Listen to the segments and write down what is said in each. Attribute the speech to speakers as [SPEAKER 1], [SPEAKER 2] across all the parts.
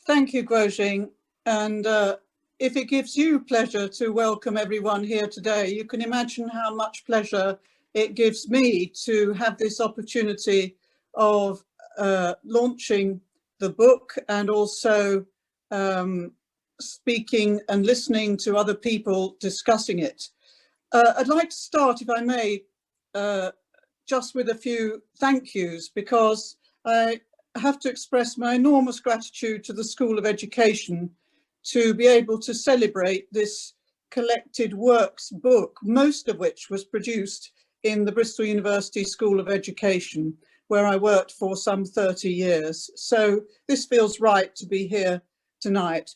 [SPEAKER 1] Thank you, Guojing. And if it gives you pleasure to welcome everyone here today, you can imagine how much pleasure it gives me to have this opportunity of launching the book and also speaking and listening to other people discussing it. I'd like to start, if I may, just with a few thank yous, because I have to express my enormous gratitude to the School of Education to be able to celebrate this collected works book, most of which was produced in the Bristol University School of Education, where I worked for some 30 years. So this feels right to be here tonight.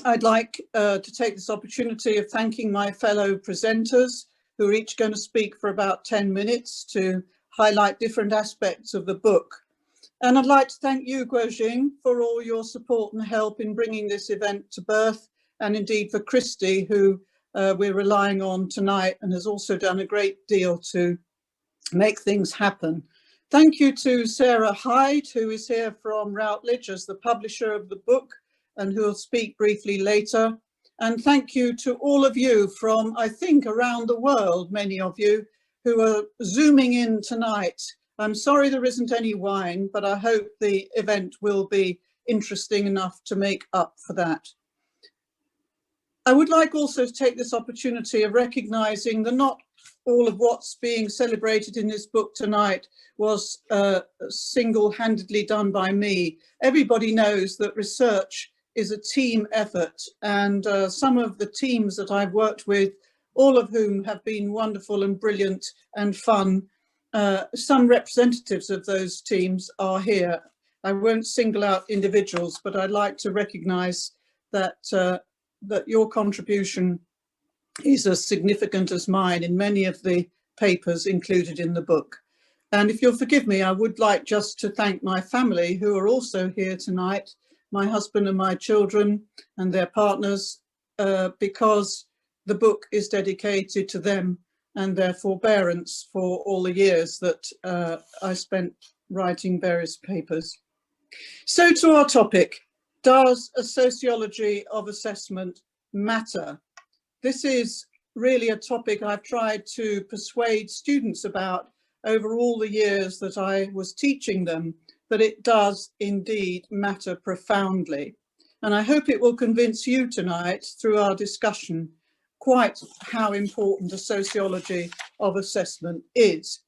[SPEAKER 1] I'd like to take this opportunity of thanking my fellow presenters, who are each going to speak for about 10 minutes to highlight different aspects of the book. And I'd like to thank you, Guojing, for all your support and help in bringing this event to birth, and indeed for Christy, who we're relying on tonight and has also done a great deal to make things happen. Thank you to Sarah Hyde, who is here from Routledge as the publisher of the book and who will speak briefly later. And thank you to all of you from, I think, around the world, many of you who are zooming in tonight. I'm sorry there isn't any wine, but I hope the event will be interesting enough to make up for that. I would like also to take this opportunity of recognising that not all of what's being celebrated in this book tonight was single-handedly done by me. Everybody knows that research is a team effort, and some of the teams that I've worked with, all of whom have been wonderful and brilliant and fun, some representatives of those teams are here. I won't single out individuals, but I'd like to recognise that that your contribution is as significant as mine in many of the papers included in the book. And if you'll forgive me, I would like just to thank my family, who are also here tonight, my husband and my children and their partners, because the book is dedicated to them and their forbearance for all the years that I spent writing various papers. So to our topic, does a sociology of assessment matter? This is really a topic I've tried to persuade students about over all the years that I was teaching them, that it does indeed matter profoundly. And I hope it will convince you tonight through our discussion quite how important a sociology of assessment is.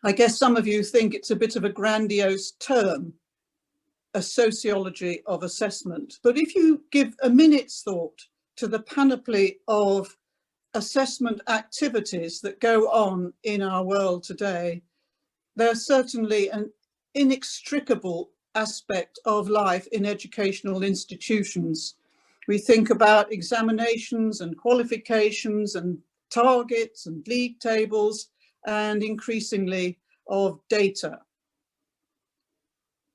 [SPEAKER 1] I guess some of you think it's a bit of a grandiose term, a sociology of assessment, but if you give a minute's thought to the panoply of assessment activities that go on in our world today, there's certainly an inextricable aspect of life in educational institutions. We think about examinations and qualifications and targets and league tables, and increasingly of data.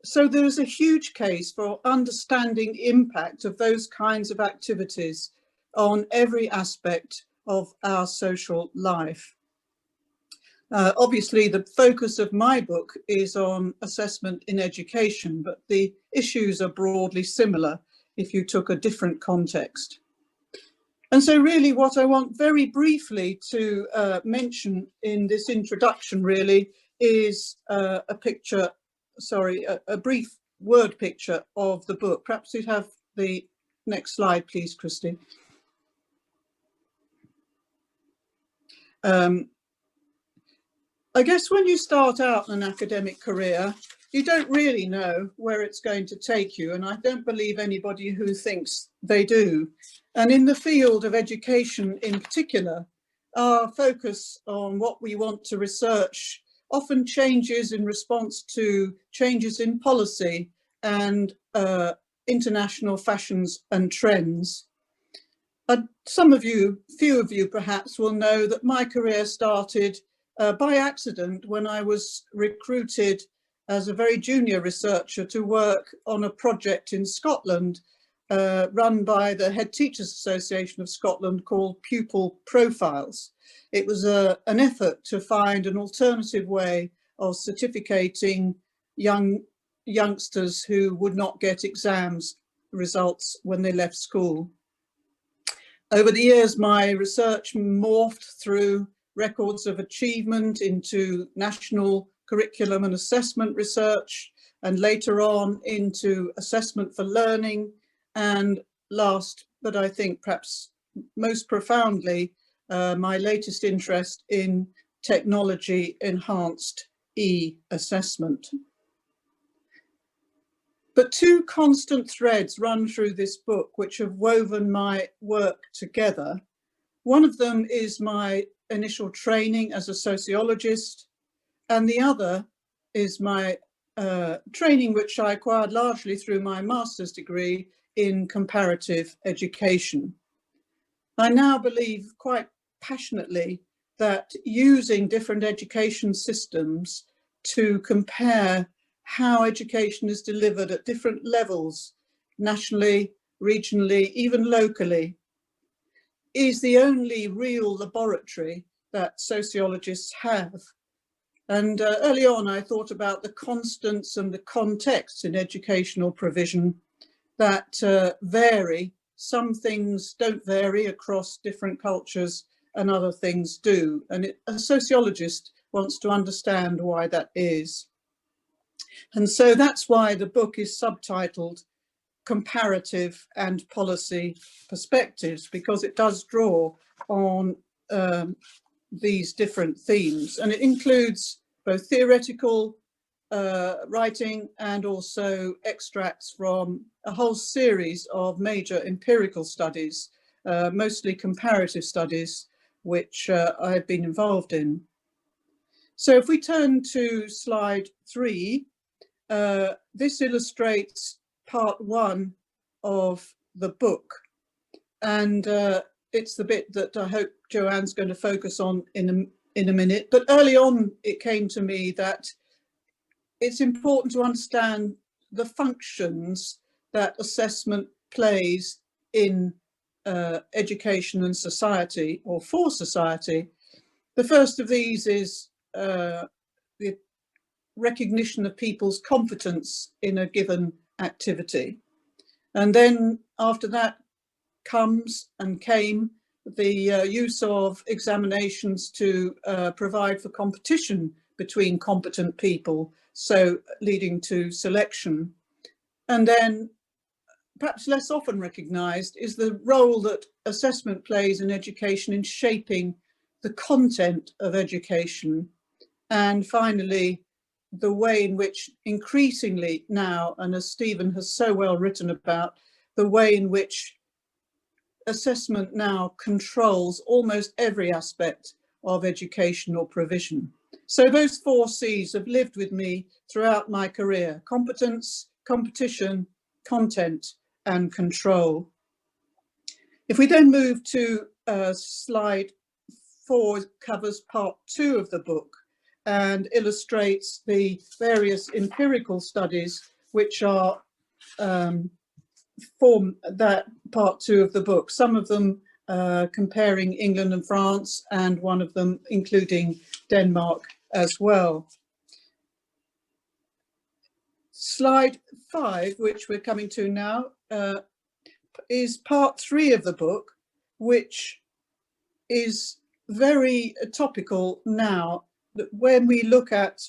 [SPEAKER 1] So there is a huge case for understanding the impact of those kinds of activities on every aspect of our social life. Obviously, the focus of my book is on assessment in education, but the issues are broadly similar if you took a different context. And so really what I want very briefly to mention in this introduction really is a picture, sorry, a brief word picture of the book. Perhaps you'd have the next slide, please, Christy. I guess when you start out an academic career, you don't really know where it's going to take you, and I don't believe anybody who thinks they do. And in the field of education in particular, our focus on what we want to research often changes in response to changes in policy and international fashions and trends. Some of you, few of you perhaps, will know that my career started by accident when I was recruited as a very junior researcher to work on a project in Scotland run by the Head Teachers Association of Scotland called Pupil Profiles. It was an effort to find an alternative way of certificating young youngsters who would not get exams results when they left school. Over the years, my research morphed through records of achievement into national curriculum and assessment research, and later on into assessment for learning, and last, but I think perhaps most profoundly, my latest interest in technology enhanced e-assessment. But two constant threads run through this book which have woven my work together. One of them is my initial training as a sociologist, and the other is my training which I acquired largely through my master's degree in comparative education. I now believe quite passionately that using different education systems to compare how education is delivered at different levels, nationally, regionally, even locally, is the only real laboratory that sociologists have. And early on, I thought about the constants and the contexts in educational provision that vary. Some things don't vary across different cultures and other things do. And a sociologist wants to understand why that is. And so that's why the book is subtitled Comparative and Policy Perspectives, because it does draw on these different themes, and it includes both theoretical writing and also extracts from a whole series of major empirical studies, mostly comparative studies, which I've been involved in. So if we turn to slide 3, this illustrates part 1 of the book, and it's the bit that I hope Joanne's going to focus on in a minute. But early on, it came to me that it's important to understand the functions that assessment plays in education and society, or for society. The first of these is the recognition of people's competence in a given activity. And then after that comes and came the use of examinations to provide for competition between competent people, so leading to selection. And then, perhaps less often recognised, is the role that assessment plays in education in shaping the content of education. And finally, the way in which increasingly now, and as Stephen has so well written about, the way in which assessment now controls almost every aspect of educational provision. So those 4 C's have lived with me throughout my career: competence, competition, content, and control. If we then move to slide 4, covers part 2 of the book and illustrates the various empirical studies which are form that part 2 of the book, some of them comparing England and France, and one of them including Denmark as well. Slide 5, which we're coming to now, is part 3 of the book, which is very topical now, that when we look at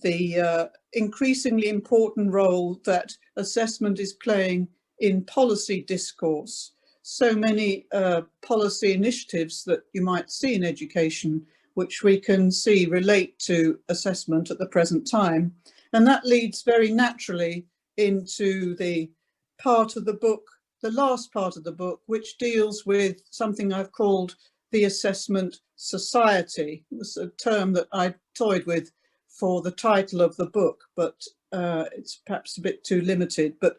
[SPEAKER 1] the increasingly important role that assessment is playing in policy discourse. So many policy initiatives that you might see in education, which we can see relate to assessment at the present time. And that leads very naturally into the part of the book, the last part of the book, which deals with something I've called the assessment society. It was a term that I toyed with for the title of the book, but it's perhaps a bit too limited. But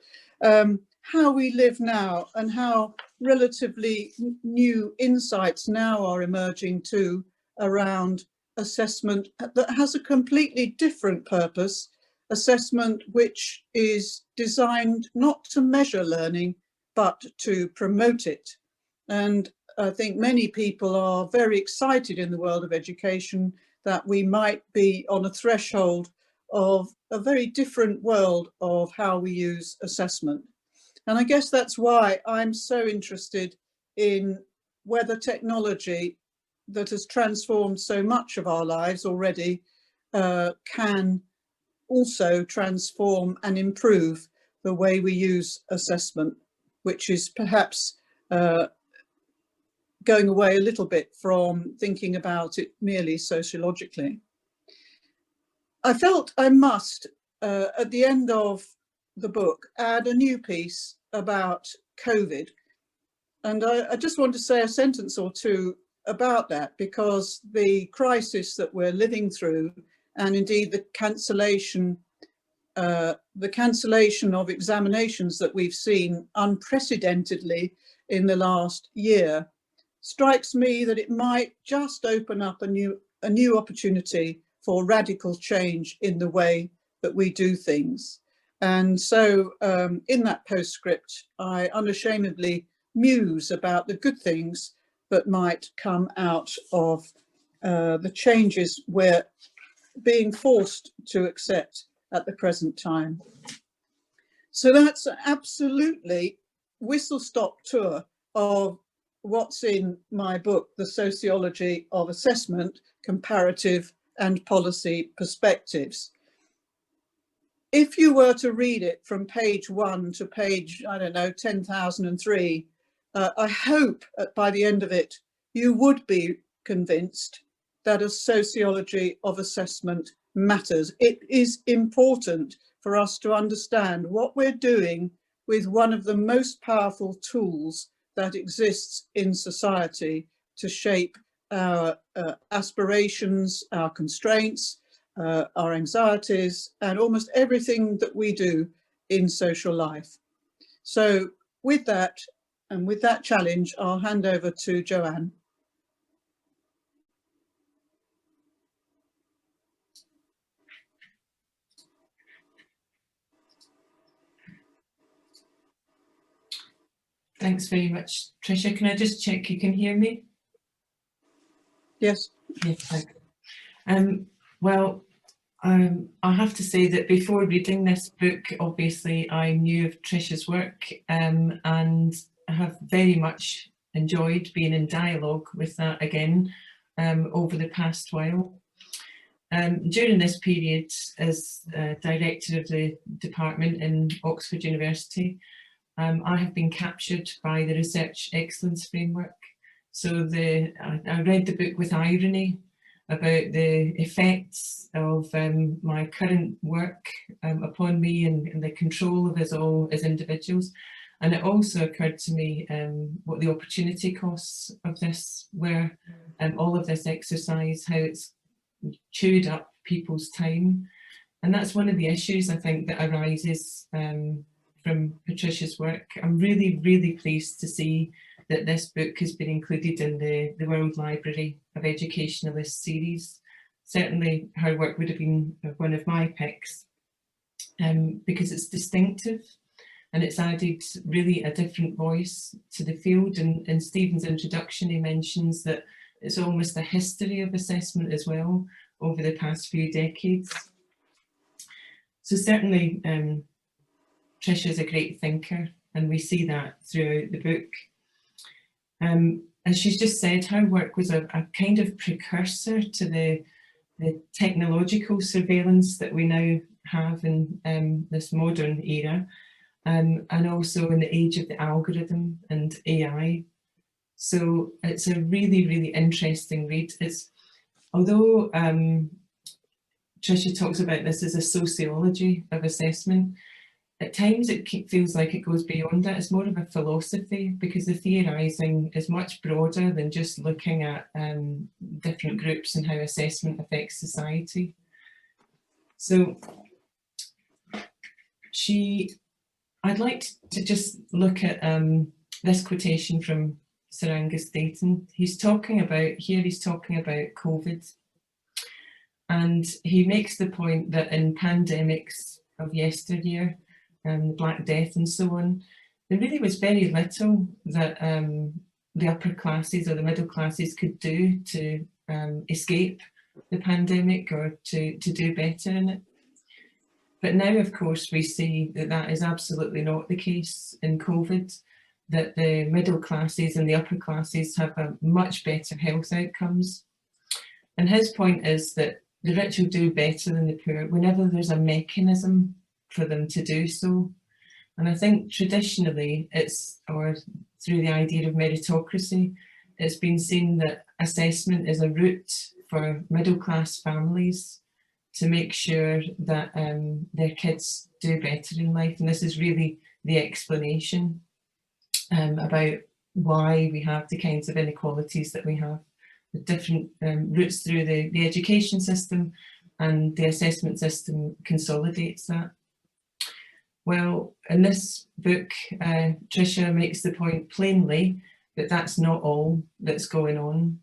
[SPEAKER 1] how we live now, and how relatively new insights now are emerging too around assessment that has a completely different purpose, assessment which is designed not to measure learning, but to promote it. And I think many people are very excited in the world of education that we might be on a threshold of a very different world of how we use assessment. And I guess that's why I'm so interested in whether technology that has transformed so much of our lives already can also transform and improve the way we use assessment, which is perhaps going away a little bit from thinking about it merely sociologically. I felt I must, at the end of the book, add a new piece about COVID. And I just want to say a sentence or two about that, because the crisis that we're living through, and indeed the cancellation of examinations that we've seen unprecedentedly in the last year, strikes me that it might just open up a new opportunity for radical change in the way that we do things. And so in that postscript, I unashamedly muse about the good things that might come out of the changes we're being forced to accept at the present time. So that's absolutely whistle-stop tour of what's in my book, The Sociology of Assessment, Comparative and Policy Perspectives. If you were to read it from page 1 to page, I don't know, 10,003, I hope by the end of it, you would be convinced that a sociology of assessment matters. It is important for us to understand what we're doing with one of the most powerful tools that exists in society to shape our aspirations, our constraints, our anxieties, and almost everything that we do in social life. So with that, and with that challenge, I'll hand over to Joanne.
[SPEAKER 2] Thanks very much, Tricia. Can I just check you can hear me?
[SPEAKER 1] Yes.
[SPEAKER 2] Yes, thank you. Well, I have to say that before reading this book, obviously I knew of Tricia's work and have very much enjoyed being in dialogue with that again over the past while. During this period as director of the department in Oxford University, I have been captured by the Research Excellence Framework. So I read the book with irony about the effects of my current work upon me and the control of us all as individuals. And it also occurred to me what the opportunity costs of this were, all of this exercise, how it's chewed up people's time. And that's one of the issues I think that arises from Patricia's work. I'm really, really pleased to see that this book has been included in the World Library of Educationalist series. Certainly her work would have been one of my picks because it's distinctive and it's added really a different voice to the field. And in Stephen's introduction, he mentions that it's almost a history of assessment as well over the past few decades. So certainly Tricia is a great thinker, and we see that throughout the book. As she's just said, her work was a kind of precursor to the technological surveillance that we now have in this modern era, and also in the age of the algorithm and AI. So it's a really, really interesting read. Although Tricia talks about this as a sociology of assessment, at times it feels like it goes beyond that. It's more of a philosophy because the theorising is much broader than just looking at different groups and how assessment affects society. So I'd like to just look at this quotation from Sir Angus Dayton. He's talking about COVID. And he makes the point that in pandemics of yesteryear, the Black Death and so on, there really was very little that the upper classes or the middle classes could do to escape the pandemic or to do better in it. But now, of course, we see that that is absolutely not the case in COVID, that the middle classes and the upper classes have a much better health outcomes. And his point is that the rich will do better than the poor whenever there's a mechanism for them to do so. And I think traditionally it's, or through the idea of meritocracy, it's been seen that assessment is a route for middle class families to make sure that their kids do better in life. And this is really the explanation about why we have the kinds of inequalities that we have. The different routes through the education system, and the assessment system consolidates that. Well, in this book, Tricia makes the point plainly that that's not all that's going on.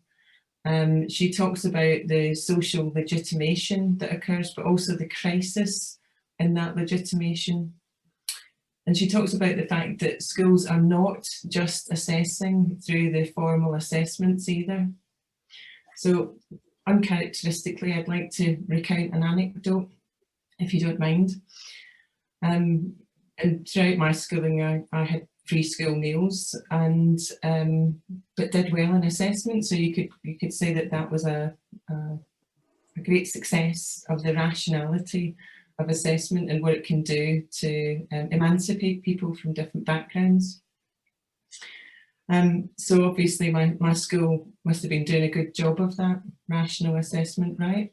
[SPEAKER 2] She talks about the social legitimation that occurs, but also the crisis in that legitimation. And she talks about the fact that schools are not just assessing through the formal assessments either. So uncharacteristically, I'd like to recount an anecdote, if you don't mind. And throughout my schooling, I had free school meals, and but did well in assessment. So you could say that that was a great success of the rationality of assessment and what it can do to emancipate people from different backgrounds. So obviously my school must have been doing a good job of that rational assessment, right?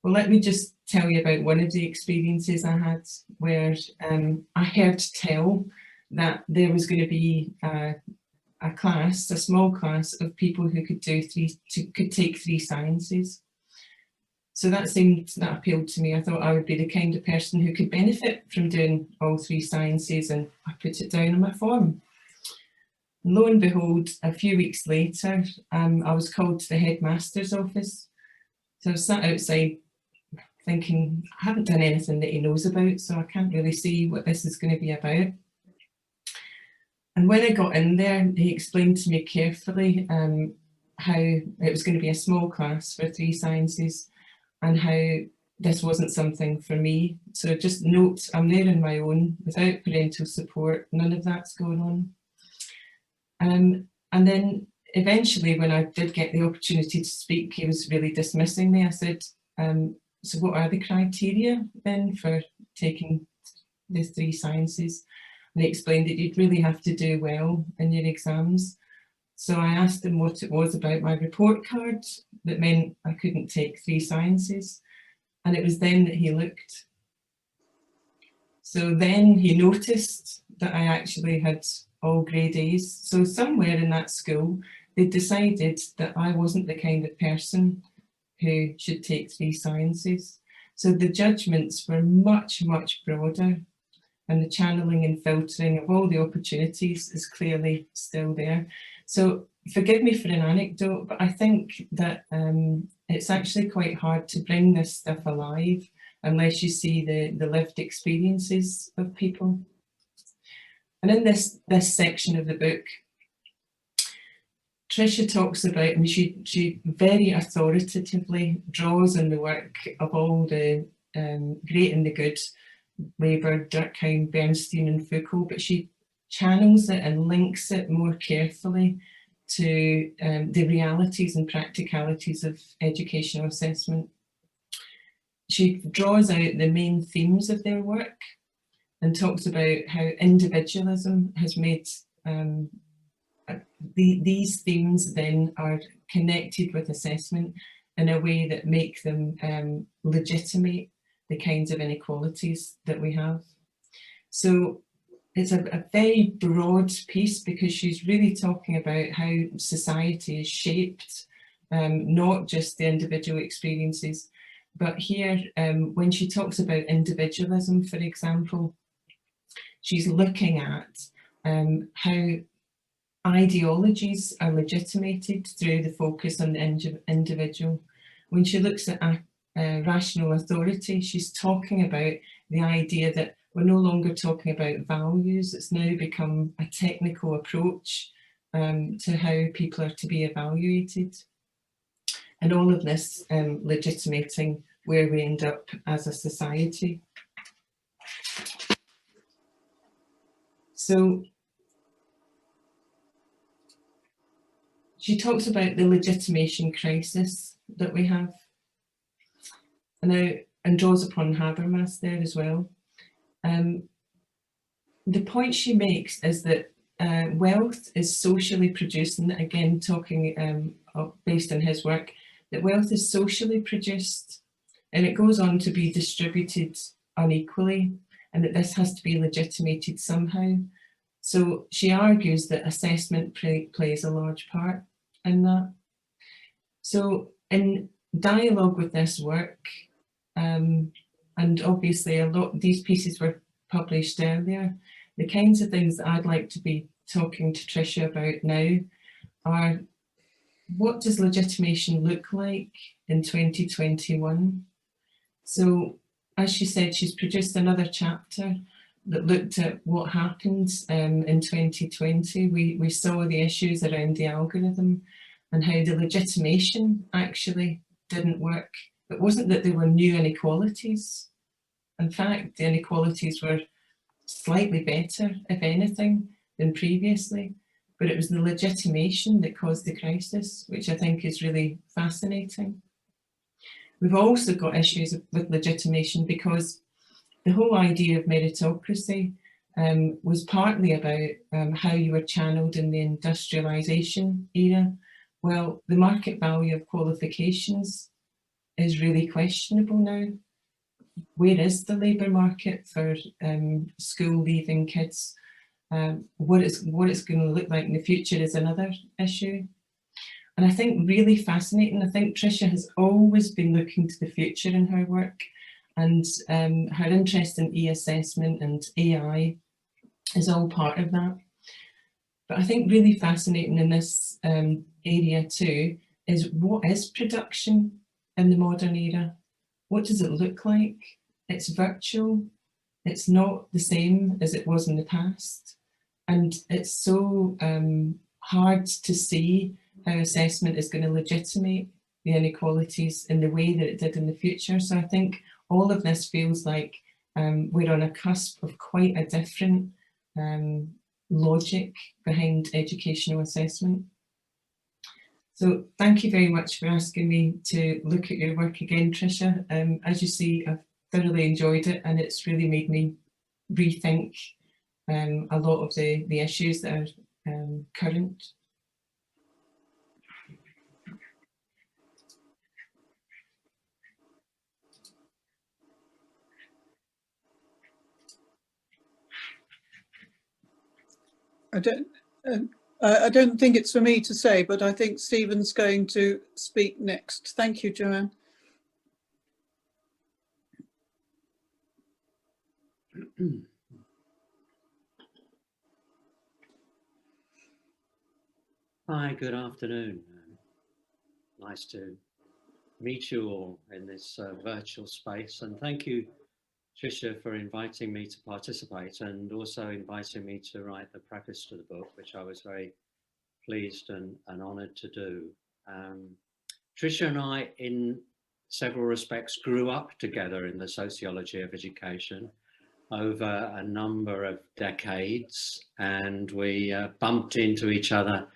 [SPEAKER 2] Well, let me just tell you about one of the experiences I had where I heard tell that there was going to be a class, a small class of people who could take 3 sciences. So that appealed to me. I thought I would be the kind of person who could benefit from doing all 3 sciences, and I put it down on my form. And lo and behold, a few weeks later, I was called to the headmaster's office. So I was sat outside thinking, I haven't done anything that he knows about, so I can't really see what this is going to be about. And when I got in there, he explained to me carefully how it was going to be a small class for 3 sciences, and how this wasn't something for me. So just note, I'm there on my own, without parental support, none of that's going on. And then eventually, when I did get the opportunity to speak, he was really dismissing me. I said, so what are the criteria then for taking the 3 sciences? And he explained that you'd really have to do well in your exams. So I asked him what it was about my report card that meant I couldn't take 3 sciences. And it was then that he looked. So then he noticed that I actually had all grade A's. So somewhere in that school, they decided that I wasn't the kind of person who should take 3 sciences. So the judgments were much, much broader, and the channeling and filtering of all the opportunities is clearly still there. So forgive me for an anecdote, but I think that it's actually quite hard to bring this stuff alive unless you see the lived experiences of people. And in this section of the book, Tricia talks about, and she very authoritatively draws on the work of all the great and the good, Weber, Durkheim, Bernstein and Foucault, but she channels it and links it more carefully to the realities and practicalities of educational assessment. She draws out the main themes of their work and talks about how individualism has made these themes then are connected with assessment in a way that make them legitimate the kinds of inequalities that we have. So it's a very broad piece because she's really talking about how society is shaped, not just the individual experiences, but here when she talks about individualism, for example, she's looking at how ideologies are legitimated through the focus on the individual. When she looks at rational authority, she's talking about the idea that we're no longer talking about values. It's now become a technical approach to how people are to be evaluated. And all of this legitimating where we end up as a society. So she talks about the legitimation crisis that we have, and draws upon Habermas there as well. The point she makes is that wealth is socially produced, and again talking based on his work, that wealth is socially produced and it goes on to be distributed unequally, and that this has to be legitimated somehow. So she argues that assessment plays a large part in that. So in dialogue with this work, and obviously a lot, these pieces were published earlier, the kinds of things that I'd like to be talking to Tricia about now are, what does legitimation look like in 2021? So as she said, she's produced another chapter that looked at what happened in 2020. We saw the issues around the algorithm and how the legitimation actually didn't work. It wasn't that there were new inequalities. In fact, the inequalities were slightly better, if anything, than previously, but it was the legitimation that caused the crisis, which I think is really fascinating. We've also got issues with legitimation because the whole idea of meritocracy was partly about how you were channeled in the industrialisation era. Well, the market value of qualifications is really questionable now. Where is the labour market for school leaving kids? What it's going to look like in the future is another issue. And I think really fascinating, I think Tricia has always been looking to the future in her work, and her interest in e-assessment and AI is all part of that. But I think really fascinating in this area too is, what is production in the modern era? What does it look like? It's virtual. It's not the same as it was in the past. And it's so hard to see how assessment is going to legitimate the inequalities in the way that it did in the future. So I think all of this feels like we're on a cusp of quite a different logic behind educational assessment. So thank you very much for asking me to look at your work again, Tricia. As you see, I've thoroughly enjoyed it, and it's really made me rethink a lot of the issues that are current.
[SPEAKER 1] I don't think it's for me to say, but I think Stephen's going to speak next. Thank you, Joanne.
[SPEAKER 3] Hi, good afternoon. Nice to meet you all in this virtual space, and thank you, Tricia, for inviting me to participate and also inviting me to write the preface to the book, which I was very pleased and honoured to do. Tricia and I, in several respects, grew up together in the sociology of education over a number of decades, and we bumped into each other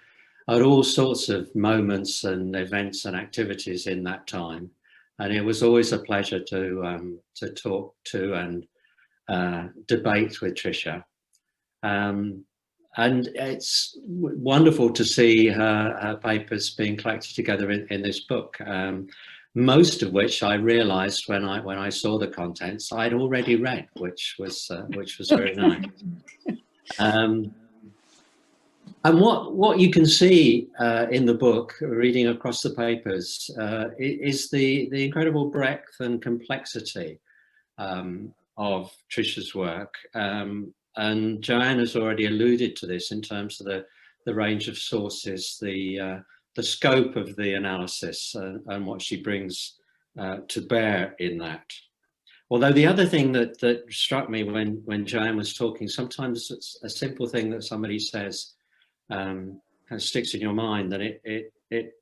[SPEAKER 3] at all sorts of moments and events and activities in that time. And it was always a pleasure to talk to and debate with Tricia. And it's wonderful to see her papers being collected together in this book, most of which I realised when I saw the contents I'd already read, which was very nice. And what you can see in the book, reading across the papers, is the incredible breadth and complexity of Tricia's work. And Joanne has already alluded to this in terms of the range of sources, the scope of the analysis, and what she brings to bear in that. Although the other thing that struck me when Joanne was talking, sometimes it's a simple thing that somebody says kind of sticks in your mind, that it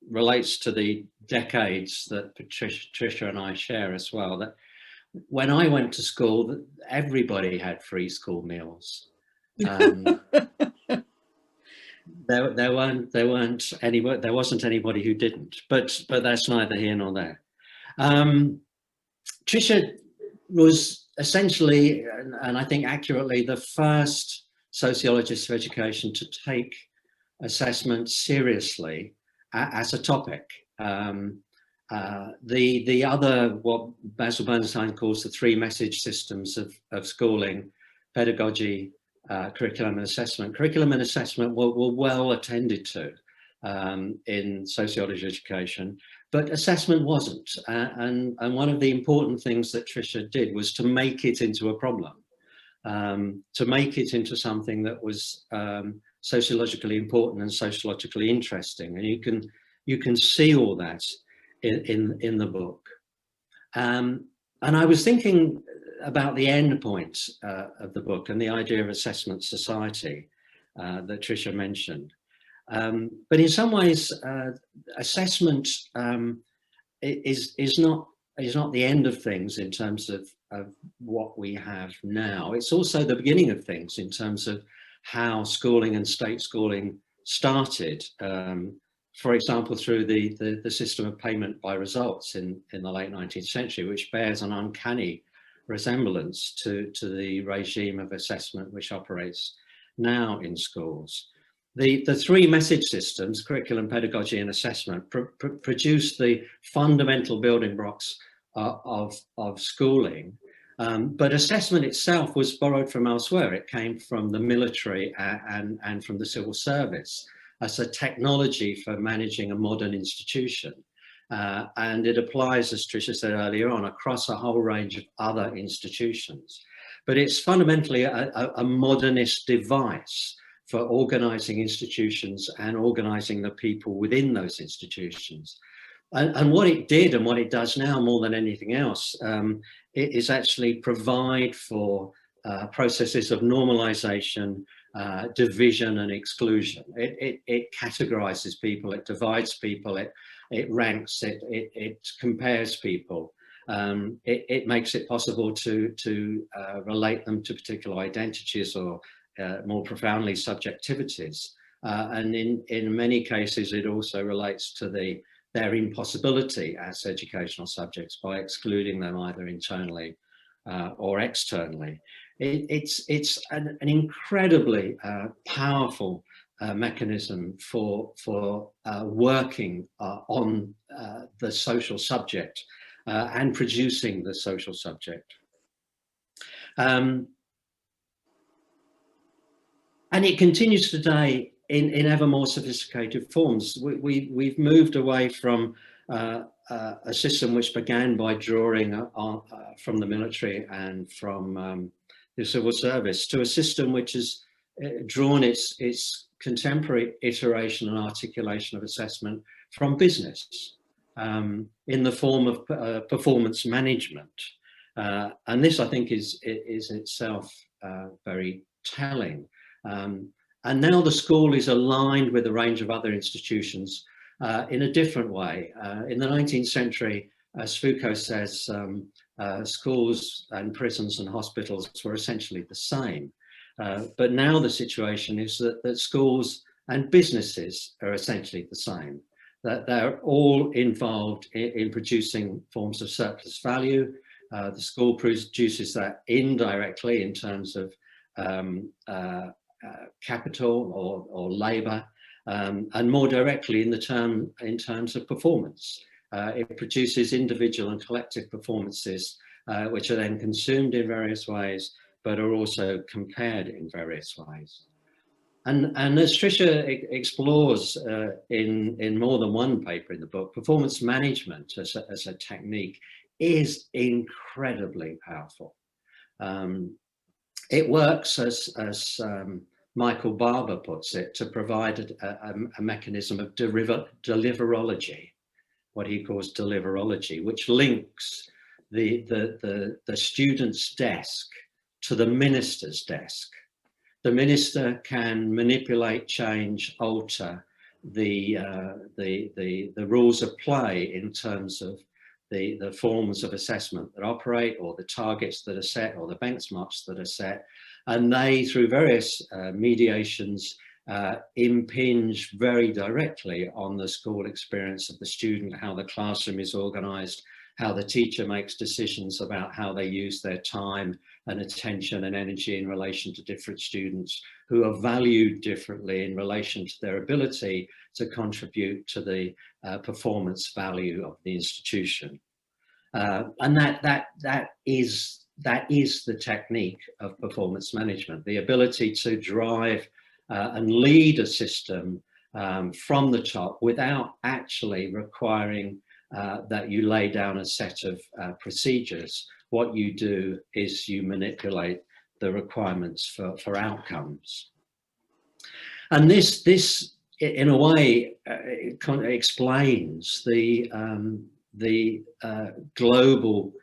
[SPEAKER 3] relates to the decades that Tricia and I share as well. That when I went to school, everybody had free school meals. There wasn't anybody who didn't, but that's neither here nor there. Tricia was essentially, and I think accurately, the first sociologist of education to take assessment seriously as a topic. The other, what Basil Bernstein calls the three message systems of schooling, pedagogy, curriculum and assessment. Curriculum and assessment were well attended to in sociology education, but assessment wasn't. And one of the important things that Tricia did was to make it into a problem, to make it into something that was sociologically important and sociologically interesting. And you can see all that in the book. And I was thinking about the end point of the book and the idea of assessment society that Tricia mentioned. But in some ways, assessment is not the end of things in terms of what we have now. It's also the beginning of things in terms of how schooling and state schooling started. For example, through the system of payment by results in the late 19th century, which bears an uncanny resemblance to the regime of assessment which operates now in schools. The three message systems, curriculum, pedagogy and assessment, produce the fundamental building blocks of schooling. But assessment itself was borrowed from elsewhere. It came from the military and from the civil service as a technology for managing a modern institution. And it applies, as Tricia said earlier on, across a whole range of other institutions. But it's fundamentally a modernist device for organising institutions and organising the people within those institutions. And what it did and what it does now more than anything else, it is actually provide for processes of normalisation, division and exclusion. It categorises people, it divides people, it ranks, it compares people. It makes it possible to relate them to particular identities or more profoundly subjectivities. And in many cases, it also relates to their impossibility as educational subjects by excluding them either internally or externally. It's an incredibly powerful mechanism for working on the social subject and producing the social subject. And it continues today in ever more sophisticated forms. We've moved away from a system which began by drawing from the military and from the civil service to a system which has drawn its contemporary iteration and articulation of assessment from business in the form of performance management. And this, I think, is itself very telling. And now the school is aligned with a range of other institutions in a different way. In the 19th century, as Foucault says, schools and prisons and hospitals were essentially the same. But now the situation is that schools and businesses are essentially the same, that they're all involved in producing forms of surplus value. The school produces that indirectly in terms of capital or labour, and more directly in terms of performance. It produces individual and collective performances which are then consumed in various ways, but are also compared in various ways. And as Tricia explores in more than one paper in the book, performance management as a technique is incredibly powerful. It works, as Michael Barber puts it, to provide a mechanism of deliverology, what he calls deliverology, which links the student's desk to the minister's desk. The minister can manipulate, change, alter the rules of play in terms of the forms of assessment that operate, or the targets that are set, or the benchmarks that are set. And they, through various mediations, impinge very directly on the school experience of the student, how the classroom is organised, how the teacher makes decisions about how they use their time and attention and energy in relation to different students who are valued differently in relation to their ability to contribute to the performance value of the institution. And that is the technique of performance management, the ability to drive and lead a system from the top without actually requiring that you lay down a set of procedures. What you do is you manipulate the requirements for outcomes. And this in a way, kind of explains the global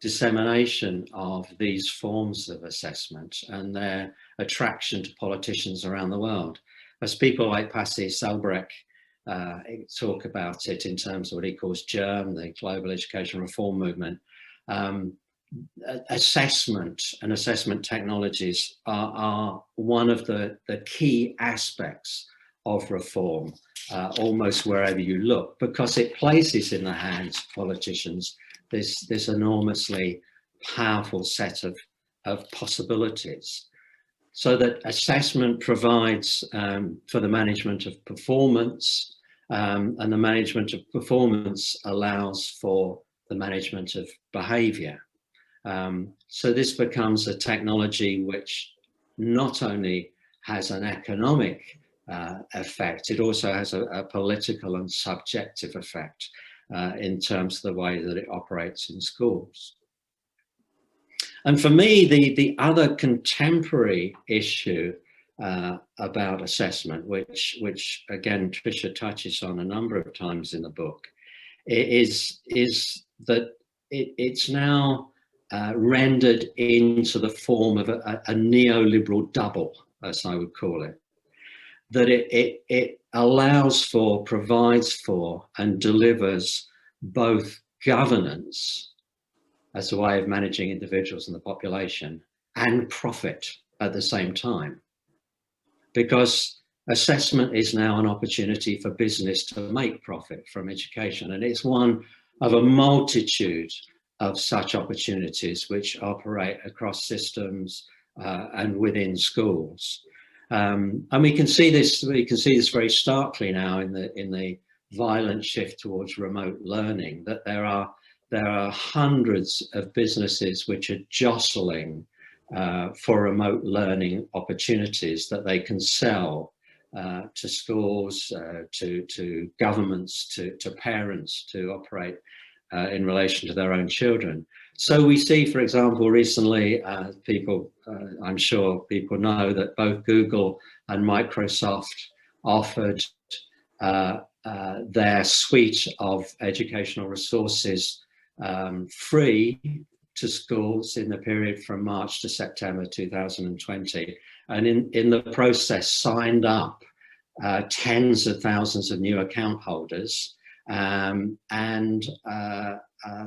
[SPEAKER 3] dissemination of these forms of assessment and their attraction to politicians around the world. As people like Patchy talk about it in terms of what he calls GERM, the Global Education Reform Movement, assessment and assessment technologies are one of the key aspects of reform, almost wherever you look, because it places in the hands of politicians this enormously powerful set of possibilities. So that assessment provides for the management of performance, and the management of performance allows for the management of behaviour. So this becomes a technology which not only has an economic effect, it also has a political and subjective effect in terms of the way that it operates in schools. And for me, the other contemporary issue about assessment, which again Tricia touches on a number of times in the book, is that it's now rendered into the form of a neoliberal double, as I would call it. That it allows for, provides for, and delivers both governance as a way of managing individuals and the population, and profit at the same time. Because assessment is now an opportunity for business to make profit from education, and it's one of a multitude of such opportunities which operate across systems and within schools. And we can see this very starkly now in the violent shift towards remote learning, that there are hundreds of businesses which are jostling for remote learning opportunities that they can sell to schools, to governments, to parents to operate in relation to their own children. So we see, for example, recently, I'm sure people know that both Google and Microsoft offered their suite of educational resources free to schools in the period from March to September 2020, and in the process signed up tens of thousands of new account holders, and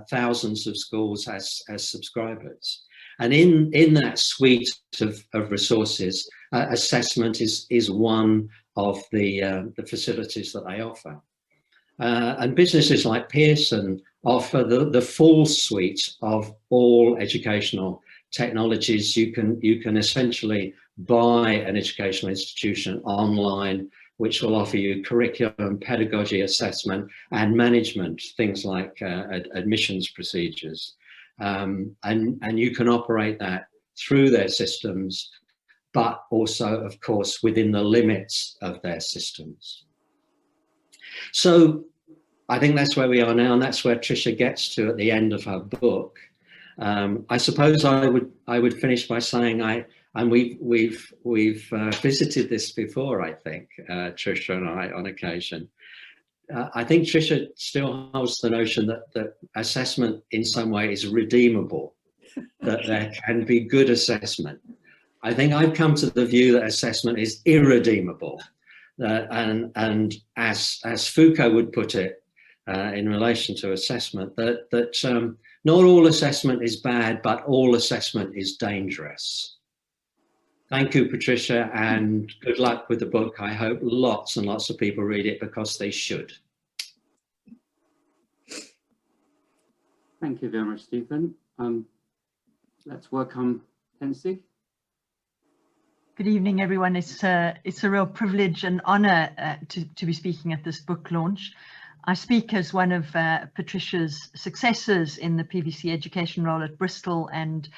[SPEAKER 3] thousands of schools as subscribers. And in that suite of resources, assessment is one of the facilities that they offer. And businesses like Pearson offer the full suite of all educational technologies. You can essentially buy an educational institution online, which will offer you curriculum, pedagogy, assessment, and management, things like admissions procedures. And you can operate that through their systems, but also, of course, within the limits of their systems. So I think that's where we are now, and that's where Tricia gets to at the end of her book. I suppose I would finish by saying and we've visited this before, I think, Tricia and I, on occasion. I think Tricia still holds the notion that assessment in some way is redeemable, that there can be good assessment. I think I've come to the view that assessment is irredeemable. And as Foucault would put it in relation to assessment, that not all assessment is bad, but all assessment is dangerous. Thank you, Patricia, and good luck with the book. I hope lots and lots of people read it because they should.
[SPEAKER 4] Thank you very much, Stephen. Let's welcome Patchy.
[SPEAKER 5] Good evening, everyone. It's a real privilege and honour to be speaking at this book launch. I speak as one of Patricia's successors in the PVC education role at Bristol, and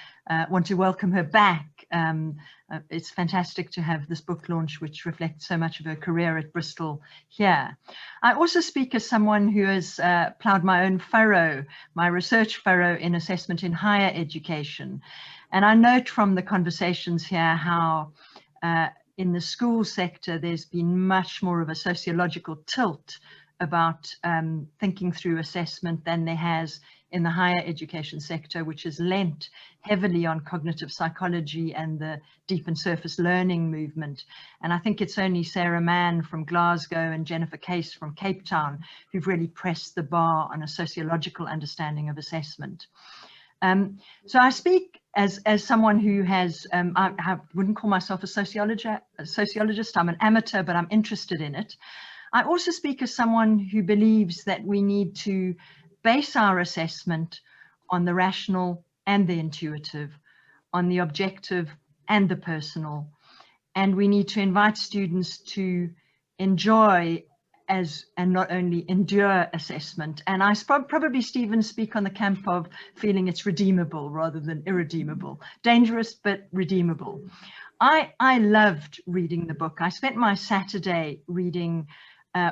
[SPEAKER 5] want to welcome her back. It's fantastic to have this book launch, which reflects so much of her career at Bristol here. I also speak as someone who has ploughed my own furrow, my research furrow in assessment in higher education. And I note from the conversations here how in the school sector, there's been much more of a sociological tilt about thinking through assessment than there has in the higher education sector, which has lent heavily on cognitive psychology and the deep and surface learning movement. And I think it's only Sarah Mann from Glasgow and Jennifer Case from Cape Town who've really pressed the bar on a sociological understanding of assessment. So I speak as someone who has, I wouldn't call myself a sociologist, I'm an amateur, but I'm interested in it. I also speak as someone who believes that we need to base our assessment on the rational and the intuitive, on the objective and the personal. And we need to invite students to enjoy and not only endure assessment. And I probably, Stephen, speak on the camp of feeling it's redeemable rather than irredeemable. Dangerous, but redeemable. I loved reading the book. I spent my Saturday reading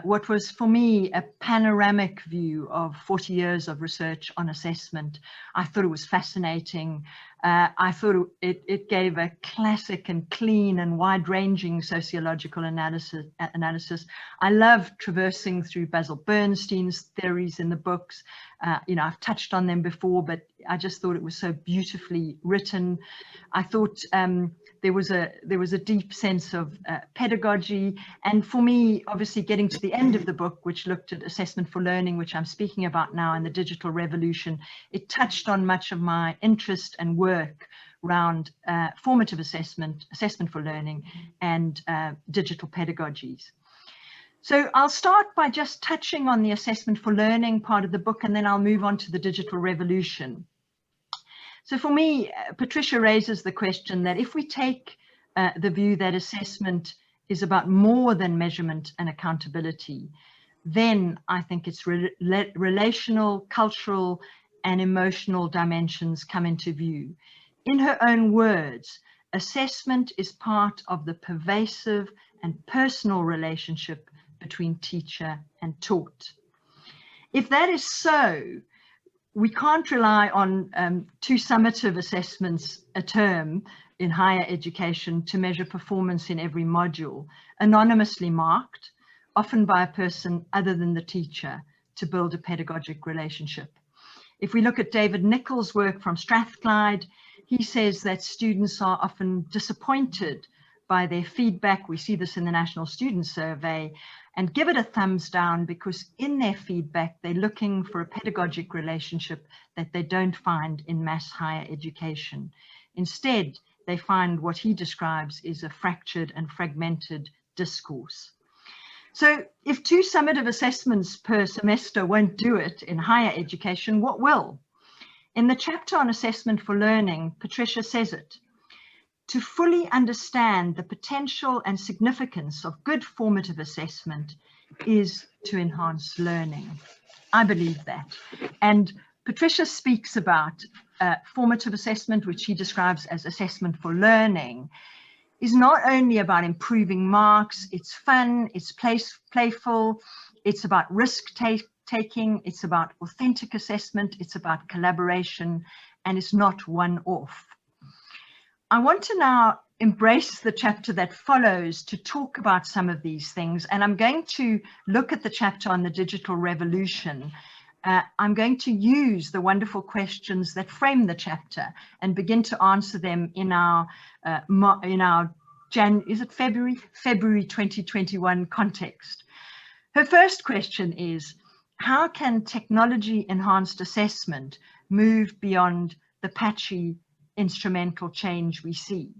[SPEAKER 5] what was for me a panoramic view of 40 years of research on assessment. I thought it was fascinating. I thought it gave a classic and clean and wide-ranging sociological analysis. I love traversing through Basil Bernstein's theories in the books. You know, I've touched on them before, but I just thought it was so beautifully written. I thought there was a deep sense of pedagogy, and for me, obviously, getting to the end of the book, which looked at assessment for learning, which I'm speaking about now, in the digital revolution, it touched on much of my interest and work around formative assessment for learning, and digital pedagogies. So I'll start by just touching on the assessment for learning part of the book, and then I'll move on to the digital revolution. So for me, Patricia raises the question that if we take the view that assessment is about more than measurement and accountability, then I think it's relational, cultural, and emotional dimensions come into view. In her own words, assessment is part of the pervasive and personal relationship between teacher and taught. If that is so, we can't rely on two summative assessments a term in higher education to measure performance in every module, anonymously marked, often by a person other than the teacher, to build a pedagogic relationship. If we look at David Nichols' work from Strathclyde, he says that students are often disappointed by their feedback. We see this in the National Student Survey, and give it a thumbs down because in their feedback, they're looking for a pedagogic relationship that they don't find in mass higher education. Instead, they find what he describes is a fractured and fragmented discourse. So if two summative assessments per semester won't do it in higher education, what will? In the chapter on assessment for learning, Patricia says it. To fully understand the potential and significance of good formative assessment is to enhance learning. I believe that. And Patricia speaks about formative assessment, which she describes as assessment for learning, is not only about improving marks, it's fun, it's playful, it's about risk-taking, it's about authentic assessment, it's about collaboration, and it's not one-off. I want to now embrace the chapter that follows to talk about some of these things, and I'm going to look at the chapter on the digital revolution. I'm going to use the wonderful questions that frame the chapter and begin to answer them in our February 2021 context. Her first question is, how can technology enhanced assessment move beyond the patchy instrumental change we see?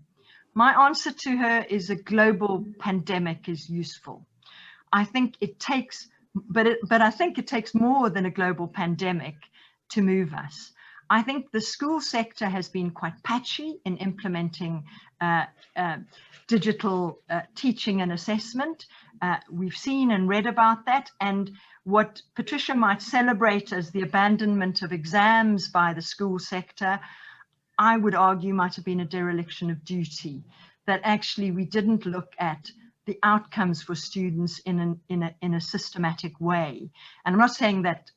[SPEAKER 5] My answer to her is a global pandemic is useful. I think it takes, but I think it takes more than a global pandemic to move us. I think the school sector has been quite patchy in implementing digital teaching and assessment. We've seen and read about that, and what Patricia might celebrate as the abandonment of exams by the school sector, I would argue might have been a dereliction of duty, that actually we didn't look at the outcomes for students in a systematic way. And I'm not saying that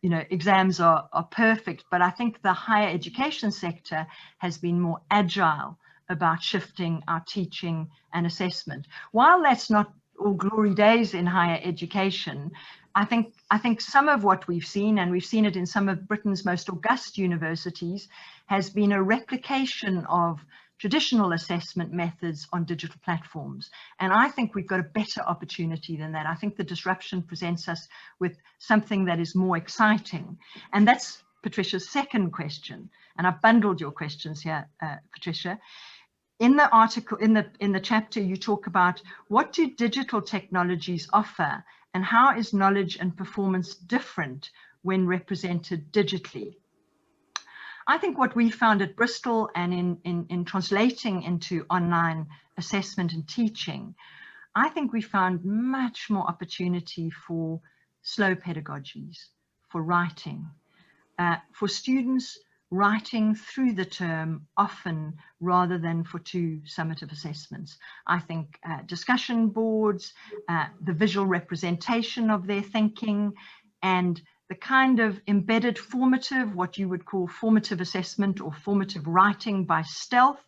[SPEAKER 5] you know, exams are perfect, but I think the higher education sector has been more agile about shifting our teaching and assessment. While that's not all glory days in higher education, I think some of what we've seen, and we've seen it in some of Britain's most august universities, has been a replication of traditional assessment methods on digital platforms. And I think we've got a better opportunity than that. I think the disruption presents us with something that is more exciting. And that's Patricia's second question. And I've bundled your questions here, Patricia. In the article, in the chapter, you talk about what do digital technologies offer and how is knowledge and performance different when represented digitally? I think what we found at Bristol and in translating into online assessment and teaching, I think we found much more opportunity for slow pedagogies, for writing, for students writing through the term often rather than for two summative assessments. I think discussion boards, the visual representation of their thinking, and the kind of embedded formative, what you would call formative assessment or formative writing by stealth,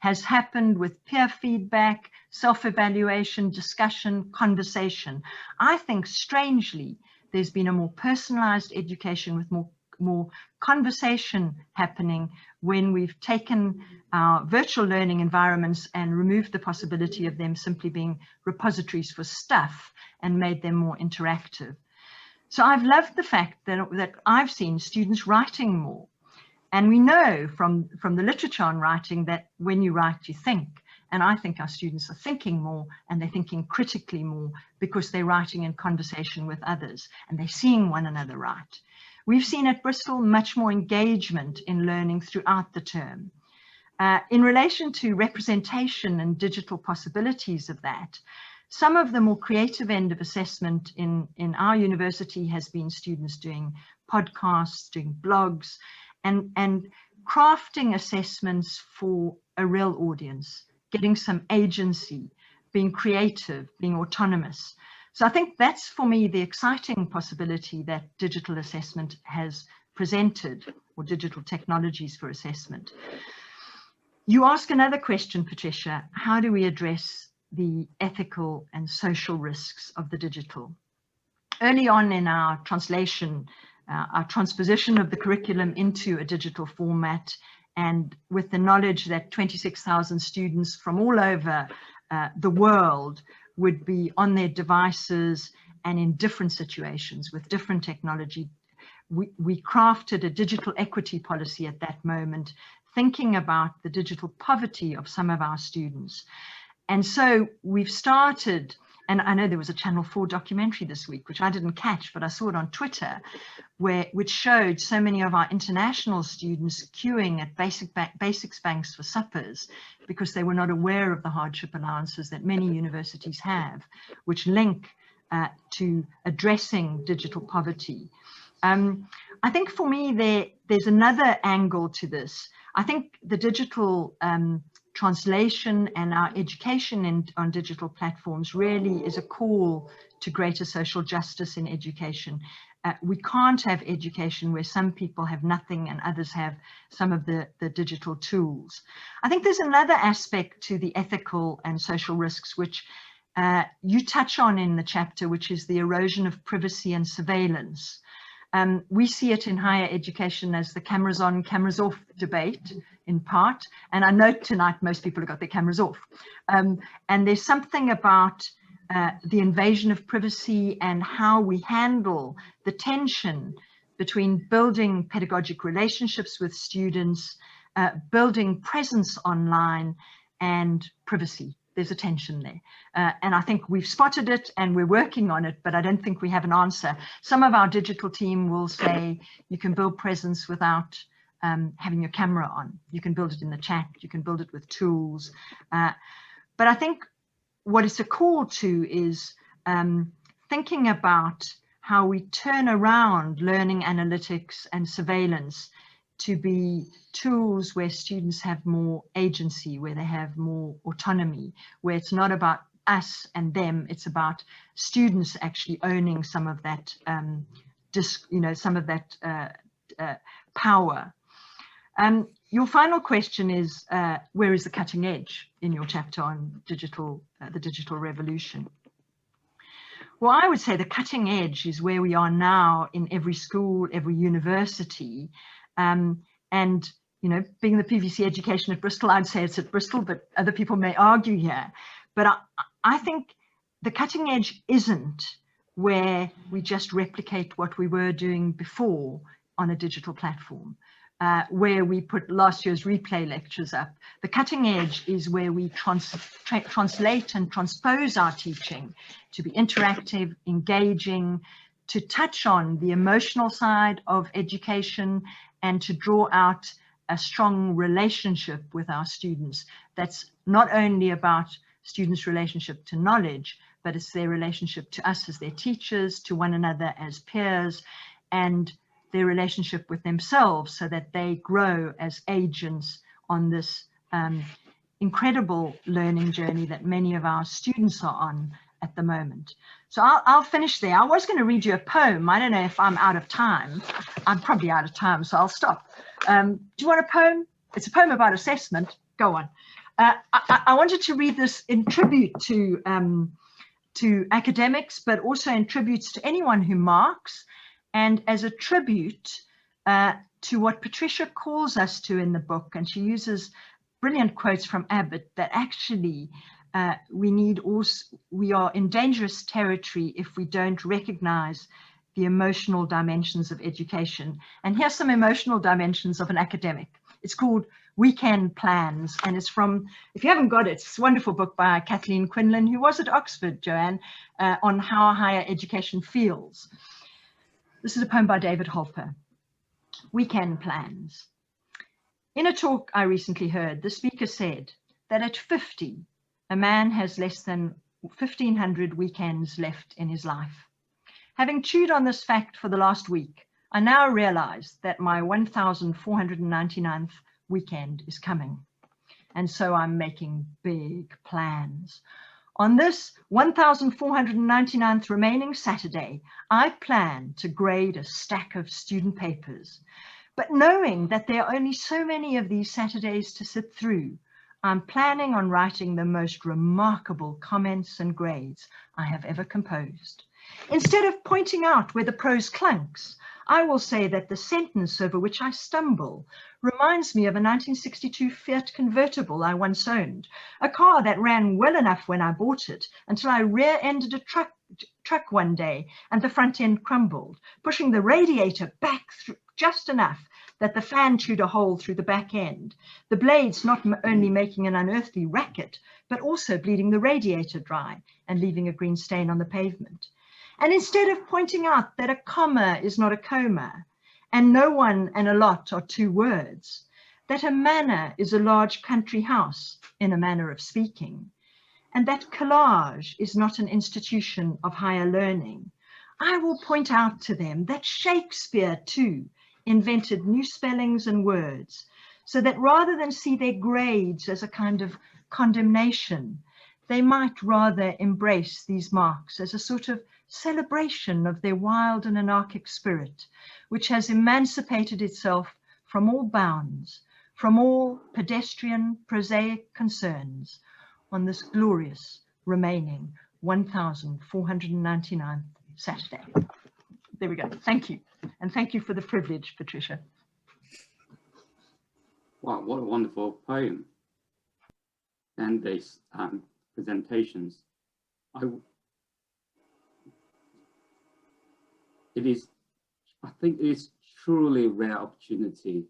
[SPEAKER 5] has happened with peer feedback, self-evaluation, discussion, conversation. I think strangely, there's been a more personalized education with more conversation happening when we've taken our virtual learning environments and removed the possibility of them simply being repositories for stuff and made them more interactive. So I've loved the fact that I've seen students writing more. And we know from the literature on writing that when you write, you think. And I think our students are thinking more, and they're thinking critically more because they're writing in conversation with others and they're seeing one another write. We've seen at Bristol much more engagement in learning throughout the term. In relation to representation and digital possibilities of that, some of the more creative end of assessment in our university has been students doing podcasts, doing blogs, and crafting assessments for a real audience, getting some agency, being creative, being autonomous. So I think that's, for me, the exciting possibility that digital assessment has presented, or digital technologies for assessment. You ask another question, Patricia: how do we address the ethical and social risks of the digital? Early on in our translation, our transposition of the curriculum into a digital format, and with the knowledge that 26,000 students from all over the world would be on their devices and in different situations with different technology, we crafted a digital equity policy at that moment, thinking about the digital poverty of some of our students. And so we've started, and I know there was a Channel 4 documentary this week, which I didn't catch, but I saw it on Twitter, which showed so many of our international students queuing at basics banks for suppers because they were not aware of the hardship allowances that many universities have, which link to addressing digital poverty. I think for me, there's another angle to this. I think the digital translation and our education on digital platforms really is a call to greater social justice in education. We can't have education where some people have nothing and others have some of the digital tools. I think there's another aspect to the ethical and social risks which you touch on in the chapter, which is the erosion of privacy and surveillance. We see it in higher education as the cameras on, cameras off debate in part. And I know tonight most people have got their cameras off. And there's something about the invasion of privacy and how we handle the tension between building pedagogic relationships with students, building presence online, and privacy. There's a tension there. And I think we've spotted it and we're working on it, but I don't think we have an answer. Some of our digital team will say you can build presence without having your camera on. You can build it in the chat, you can build it with tools. But I think what it's a call to is thinking about how we turn around learning analytics and surveillance to be tools where students have more agency, where they have more autonomy, where it's not about us and them, it's about students actually owning some of that, power. Your final question is, where is the cutting edge in your chapter on digital, the digital revolution? Well, I would say the cutting edge is where we are now in every school, every university. And, you know, being the PVC education at Bristol, I'd say it's at Bristol, but other people may argue here. But I think the cutting edge isn't where we just replicate what we were doing before on a digital platform, where we put last year's replay lectures up. The cutting edge is where we translate and transpose our teaching to be interactive, engaging, to touch on the emotional side of education, and to draw out a strong relationship with our students. That's not only about students' relationship to knowledge, but it's their relationship to us as their teachers, to one another as peers, and their relationship with themselves so that they grow as agents on this incredible learning journey that many of our students are on at the moment. So I'll finish there. I was going to read you a poem. I don't know if I'm out of time. I'm probably out of time, so I'll stop. Do you want a poem? It's a poem about assessment. Go on. I wanted to read this in tribute to academics, but also in tributes to anyone who marks, and as a tribute to what Patricia calls us to in the book. And she uses brilliant quotes from Abbott that actually we are in dangerous territory if we don't recognize the emotional dimensions of education. And here's some emotional dimensions of an academic. It's called Weekend Plans, and it's from, if you haven't got it, it's a wonderful book by Kathleen Quinlan, who was at Oxford, Joanne, on how higher education feels. This is a poem by David Holper. Weekend Plans. In a talk I recently heard, the speaker said that at 50, a man has less than 1,500 weekends left in his life. Having chewed on this fact for the last week, I now realize that my 1,499th weekend is coming. And so I'm making big plans. On this 1,499th remaining Saturday, I plan to grade a stack of student papers. But knowing that there are only so many of these Saturdays to sit through, I'm planning on writing the most remarkable comments and grades I have ever composed. Instead of pointing out where the prose clunks, I will say that the sentence over which I stumble reminds me of a 1962 Fiat convertible I once owned, a car that ran well enough when I bought it until I rear-ended a truck one day and the front end crumbled, pushing the radiator back just enough that the fan chewed a hole through the back end, the blades not only making an unearthly racket, but also bleeding the radiator dry and leaving a green stain on the pavement. And instead of pointing out that a comma is not a coma, and no one and a lot are two words, that a manor is a large country house, in a manner of speaking, and that collage is not an institution of higher learning, I will point out to them that Shakespeare too invented new spellings and words, so that rather than see their grades as a kind of condemnation, they might rather embrace these marks as a sort of celebration of their wild and anarchic spirit, which has emancipated itself from all bounds, from all pedestrian, prosaic concerns on this glorious remaining 1,499th Saturday. There we go. Thank you. And thank you for the privilege, Patricia.
[SPEAKER 4] Wow, what a wonderful poem. And these presentations. I think it is truly a rare opportunity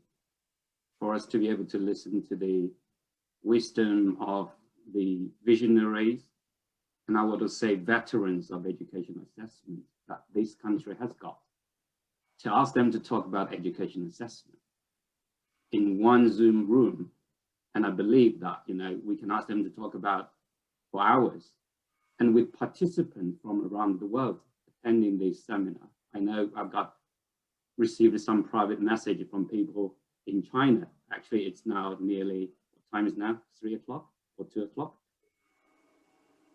[SPEAKER 4] for us to be able to listen to the wisdom of the visionaries, and I want to say veterans of education assessment that this country has got, to ask them to talk about education assessment in one Zoom room. And I believe that, you know, we can ask them to talk about for hours, and with participants from around the world attending this seminar. I know I've received some private message from people in China. Actually, it's now nearly, what time is now? 3 o'clock or 2 o'clock.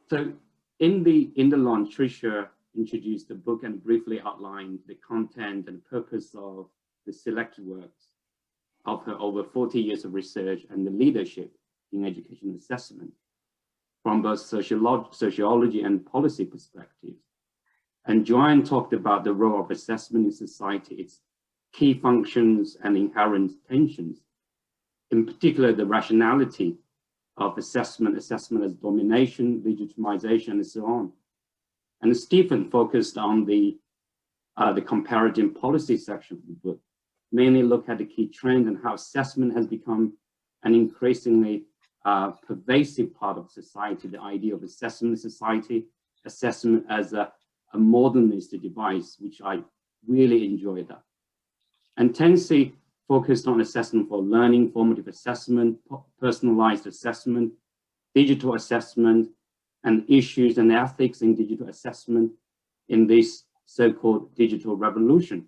[SPEAKER 4] So in the launch, Tricia introduced the book and briefly outlined the content and purpose of the select works of her over 40 years of research and the leadership in education assessment from both sociology and policy perspectives. And Joanne talked about the role of assessment in society, its key functions and inherent tensions, in particular the rationality of assessment as domination, legitimization, and so on. And Stephen focused on the comparative policy section of the book, mainly look at the key trend and how assessment has become an increasingly pervasive part of society, the idea of assessment society, assessment as a modernist device, which I really enjoy that. And Tensi focused on assessment for learning, formative assessment, personalized assessment, digital assessment, and issues and ethics in digital assessment in this so-called digital revolution.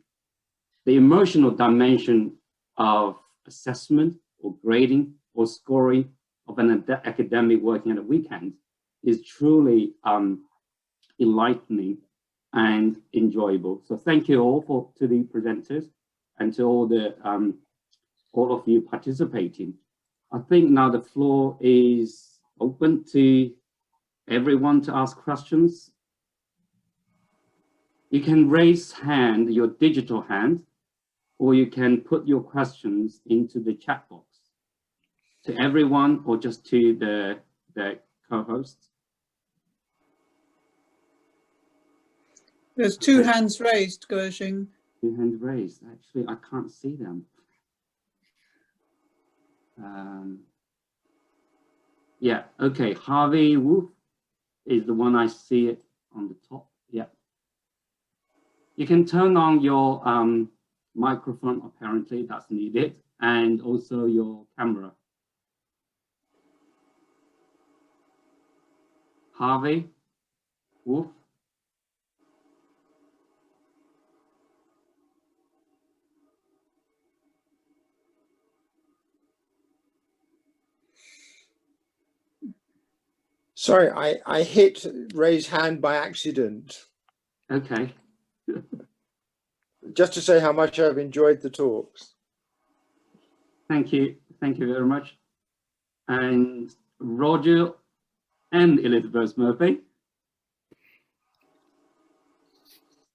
[SPEAKER 4] The emotional dimension of assessment or grading or scoring of an academic working at a weekend is truly enlightening and enjoyable. So thank you all to the presenters and to all of you participating. I think now the floor is open to everyone to ask questions. You can raise hand, your digital hand, or you can put your questions into the chat box. To everyone or just to the co-hosts?
[SPEAKER 1] There's two hands raised, Gershing.
[SPEAKER 4] Two hands raised. Actually, I can't see them. Yeah, okay. Harvey Wolf is the one I see it on the top. Yeah. You can turn on your microphone, apparently that's needed, and also your camera. Harvey Wolf.
[SPEAKER 6] Sorry, I hit raise hand by accident.
[SPEAKER 4] Okay.
[SPEAKER 6] Just to say how much I've enjoyed the talks.
[SPEAKER 4] Thank you very much. And Roger and Elizabeth Murphy.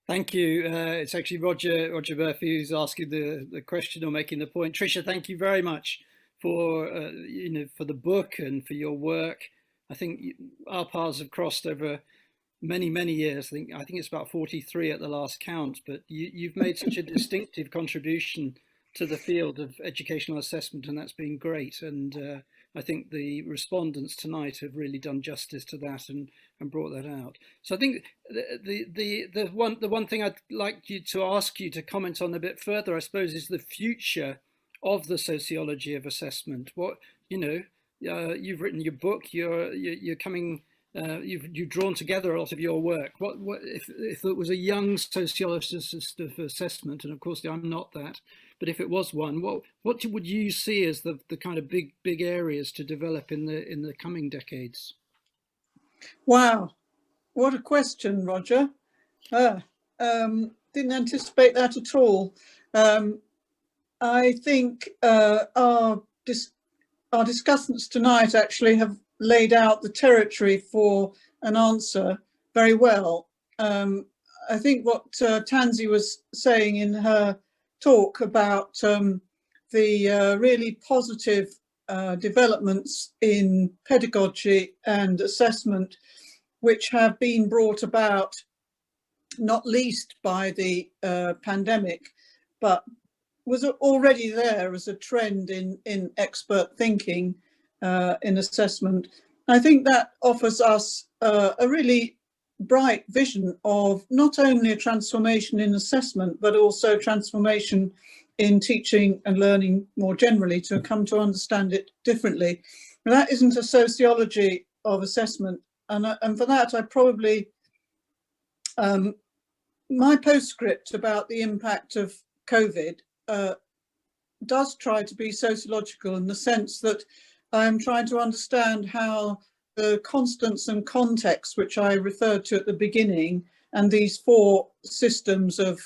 [SPEAKER 7] Thank you. It's actually Roger Murphy who's asking the question or making the point. Tricia, thank you very much for for the book and for your work. I think our paths have crossed over many years. I think it's about 43 at the last count. But you've made such a distinctive contribution to the field of educational assessment, and that's been great. And I think the respondents tonight have really done justice to that and brought that out. So I think the one thing I'd like you to ask you to comment on a bit further, I suppose, is the future of the sociology of assessment. What you've written your book, you're coming. You've drawn together a lot of your work. What if it was a young sociologist of assessment, and of course I'm not that, but if it was one, what would you see as the kind of big areas to develop in the coming decades?
[SPEAKER 1] Wow, what a question, Roger. Didn't anticipate that at all. I think our discussants tonight actually have laid out the territory for an answer very well. I think what Tansy was saying in her talk about the really positive developments in pedagogy and assessment, which have been brought about not least by the pandemic, but was already there as a trend in expert thinking in assessment. I think that offers us a really bright vision of not only a transformation in assessment, but also transformation in teaching and learning more generally, to come to understand it differently. And that isn't a sociology of assessment. And for that, I probably, my postscript about the impact of COVID does try to be sociological, in the sense that I'm trying to understand how the constants and contexts, which I referred to at the beginning, and these four systems of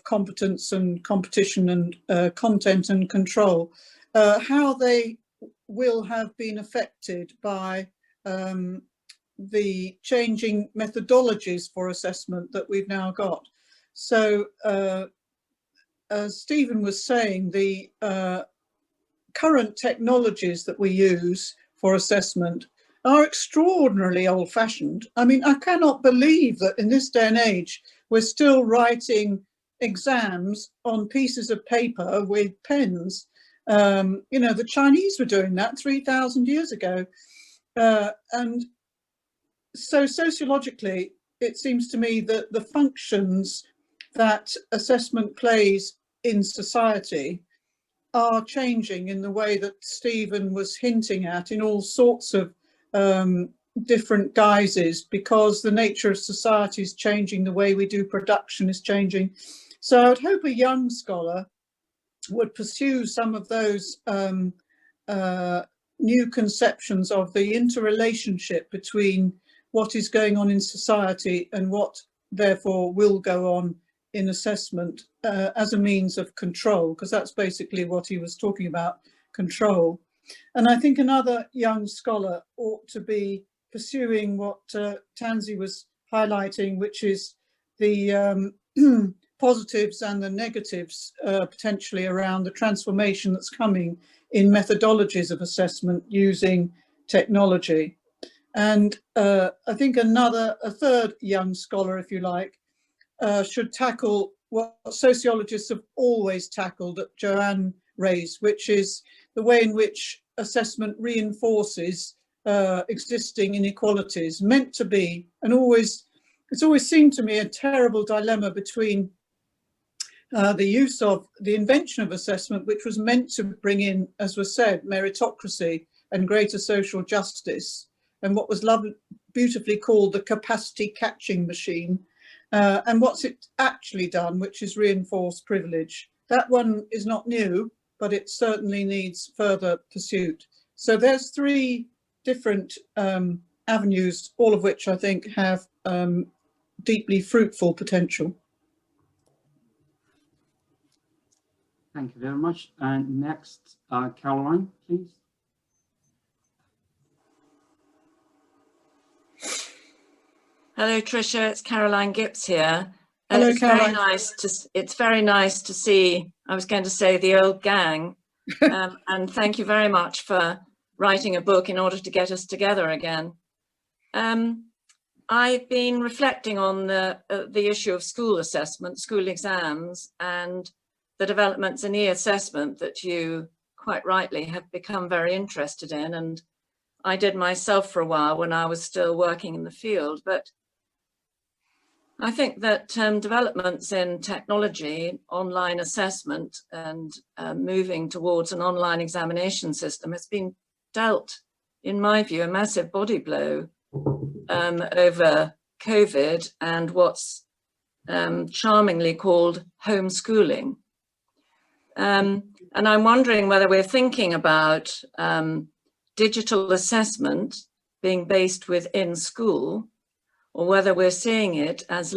[SPEAKER 1] competence and competition and content and control, how they will have been affected by the changing methodologies for assessment that we've now got. So as Stephen was saying, the current technologies that we use for assessment are extraordinarily old-fashioned. I mean, I cannot believe that in this day and age we're still writing exams on pieces of paper with pens. You know, the Chinese were doing that 3,000 years ago. And so sociologically, it seems to me that the functions that assessment plays in society are changing in the way that Stephen was hinting at, in all sorts of different guises, because the nature of society is changing, the way we do production is changing. So I would hope a young scholar would pursue some of those new conceptions of the interrelationship between what is going on in society and what therefore will go on in assessment as a means of control, because that's basically what he was talking about, control. And I think another young scholar ought to be pursuing what Tansy was highlighting, which is the positives and the negatives potentially around the transformation that's coming in methodologies of assessment using technology. And I think a third young scholar, if you like, should tackle what sociologists have always tackled, that Joanne raised, which is the way in which assessment reinforces existing inequalities, meant to be, and it's always seemed to me a terrible dilemma between the invention of assessment, which was meant to bring in, as was said, meritocracy and greater social justice, and what was beautifully called the capacity catching machine, and what's it actually done, which is reinforced privilege. That one is not new, but it certainly needs further pursuit. So there's three different avenues, all of which I think have deeply fruitful potential.
[SPEAKER 4] Thank you very much. And next, Caroline, please.
[SPEAKER 8] Hello, Tricia. It's Caroline Gibbs here.
[SPEAKER 1] Hello,
[SPEAKER 8] it's
[SPEAKER 1] Caroline.
[SPEAKER 8] It's very nice to see, I was going to say, the old gang. And thank you very much for writing a book in order to get us together again. I've been reflecting on the issue of school assessment, school exams, and the developments in e-assessment that you quite rightly have become very interested in. And I did myself for a while when I was still working in the field. But I think that developments in technology, online assessment, and moving towards an online examination system has been dealt, in my view, a massive body blow over COVID and what's charmingly called homeschooling. And I'm wondering whether we're thinking about digital assessment being based within school, or whether we're seeing it as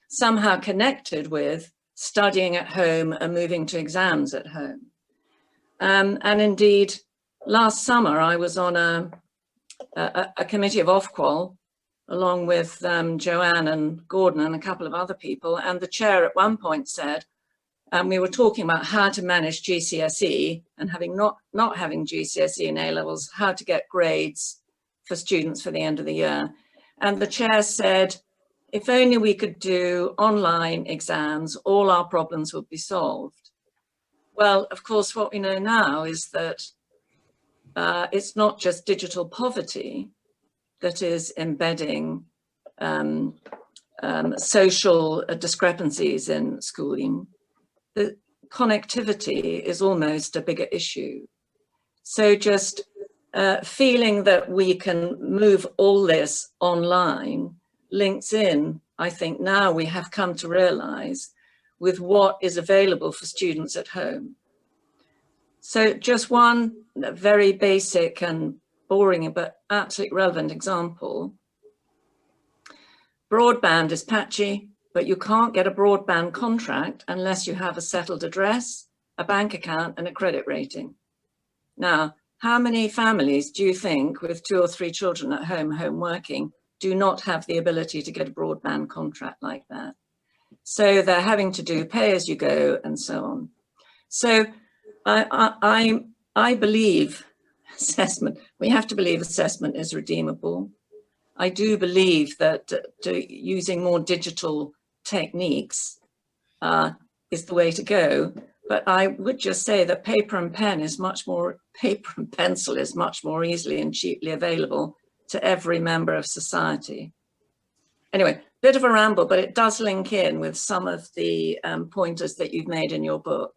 [SPEAKER 8] somehow connected with studying at home and moving to exams at home. And indeed, last summer I was on a committee of Ofqual, along with Joanne and Gordon and a couple of other people, and the chair at one point said, we were talking about how to manage GCSE and not having GCSE and A-levels, how to get grades for students for the end of the year. And the chair said, if only we could do online exams, all our problems would be solved. Well, of course, what we know now is that it's not just digital poverty that is embedding social discrepancies in schooling. The connectivity is almost a bigger issue. So just feeling that we can move all this online links in, I think now we have come to realize, with what is available for students at home. So just one very basic and boring but absolutely relevant example. Broadband is patchy, but you can't get a broadband contract unless you have a settled address, a bank account, and a credit rating. Now, how many families do you think with 2 or 3 children at home working do not have the ability to get a broadband contract like that? So they're having to do pay as you go and so on. So I believe assessment, we have to believe assessment is redeemable. I do believe that using more digital techniques is the way to go. But I would just say that paper and pencil is much more easily and cheaply available to every member of society. Anyway, bit of a ramble, but it does link in with some of the pointers that you've made in your book.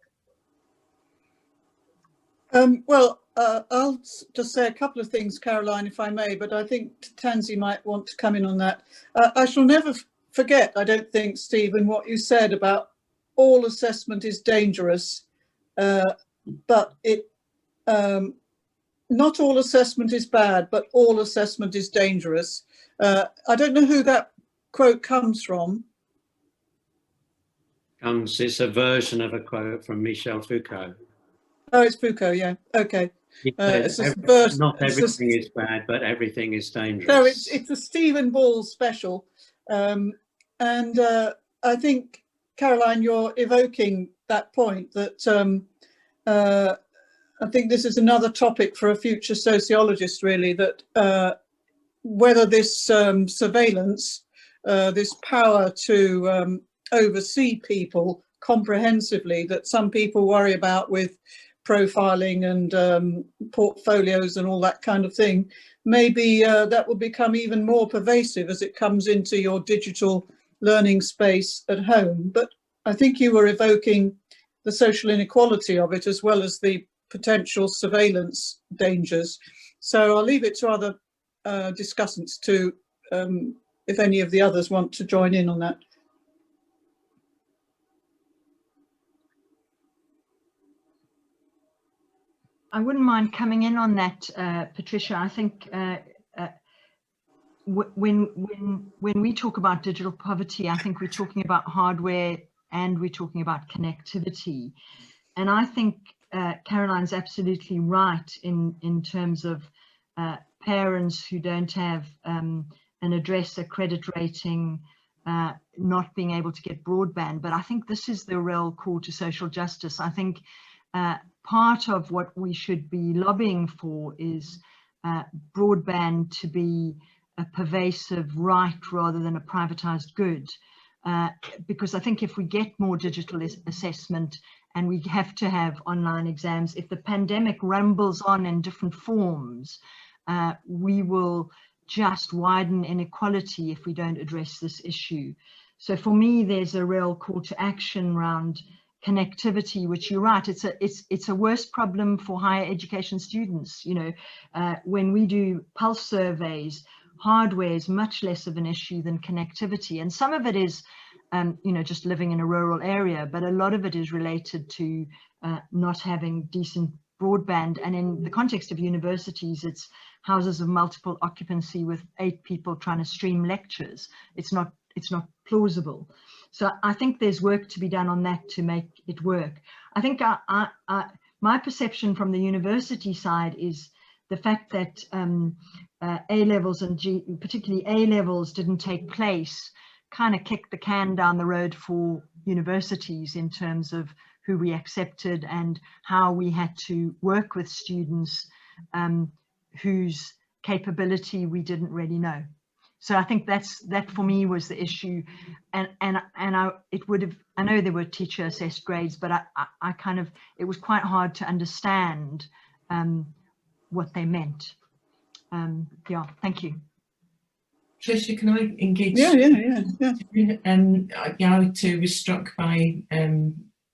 [SPEAKER 1] I'll just say a couple of things, Caroline, if I may, but I think Tansy might want to come in on that. I shall never forget, I don't think, Stephen, what you said about all assessment is dangerous, but not all assessment is bad, but all assessment is dangerous. I don't know who that quote comes from.
[SPEAKER 3] It's a version of a quote from Michel Foucault.
[SPEAKER 1] Oh, it's Foucault, yeah. Okay.
[SPEAKER 3] Not everything is bad, but everything is dangerous.
[SPEAKER 1] No, it's a Stephen Ball special. And I think, Caroline, you're evoking that point that I think this is another topic for a future sociologist, really, that whether this surveillance, this power to oversee people comprehensively that some people worry about with profiling and portfolios and all that kind of thing, maybe that will become even more pervasive as it comes into your digital learning space at home. But I think you were evoking the social inequality of it as well as the potential surveillance dangers. So I'll leave it to other discussants to, if any of the others want to join in on that.
[SPEAKER 5] I wouldn't mind coming in on that, Patricia. I think when we talk about digital poverty, I think we're talking about hardware and we're talking about connectivity. And I think Caroline's absolutely right in terms of parents who don't have an address, a credit rating, not being able to get broadband. But I think this is the real call to social justice. I think part of what we should be lobbying for is broadband to be a pervasive right rather than a privatized good. Because I think if we get more digital assessment and we have to have online exams, if the pandemic rumbles on in different forms, we will just widen inequality if we don't address this issue. So for me, there's a real call to action around connectivity, which you're right, it's a worse problem for higher education students. You know, when we do pulse surveys, hardware is much less of an issue than connectivity, and some of it is you know, just living in a rural area, but a lot of it is related to not having decent broadband. And in the context of universities, it's houses of multiple occupancy with 8 people trying to stream lectures. It's not plausible. So I think there's work to be done on that to make it work. I think my perception from the university side is the fact that A-levels and particularly A-levels didn't take place kind of kicked the can down the road for universities in terms of who we accepted and how we had to work with students whose capability we didn't really know. So I think that for me was the issue, and it would have, I know there were teacher assessed grades, but I kind of, it was quite hard to understand what they meant. Yeah, thank you.
[SPEAKER 2] Tricia, can I engage?
[SPEAKER 1] Yeah.
[SPEAKER 2] I too was struck by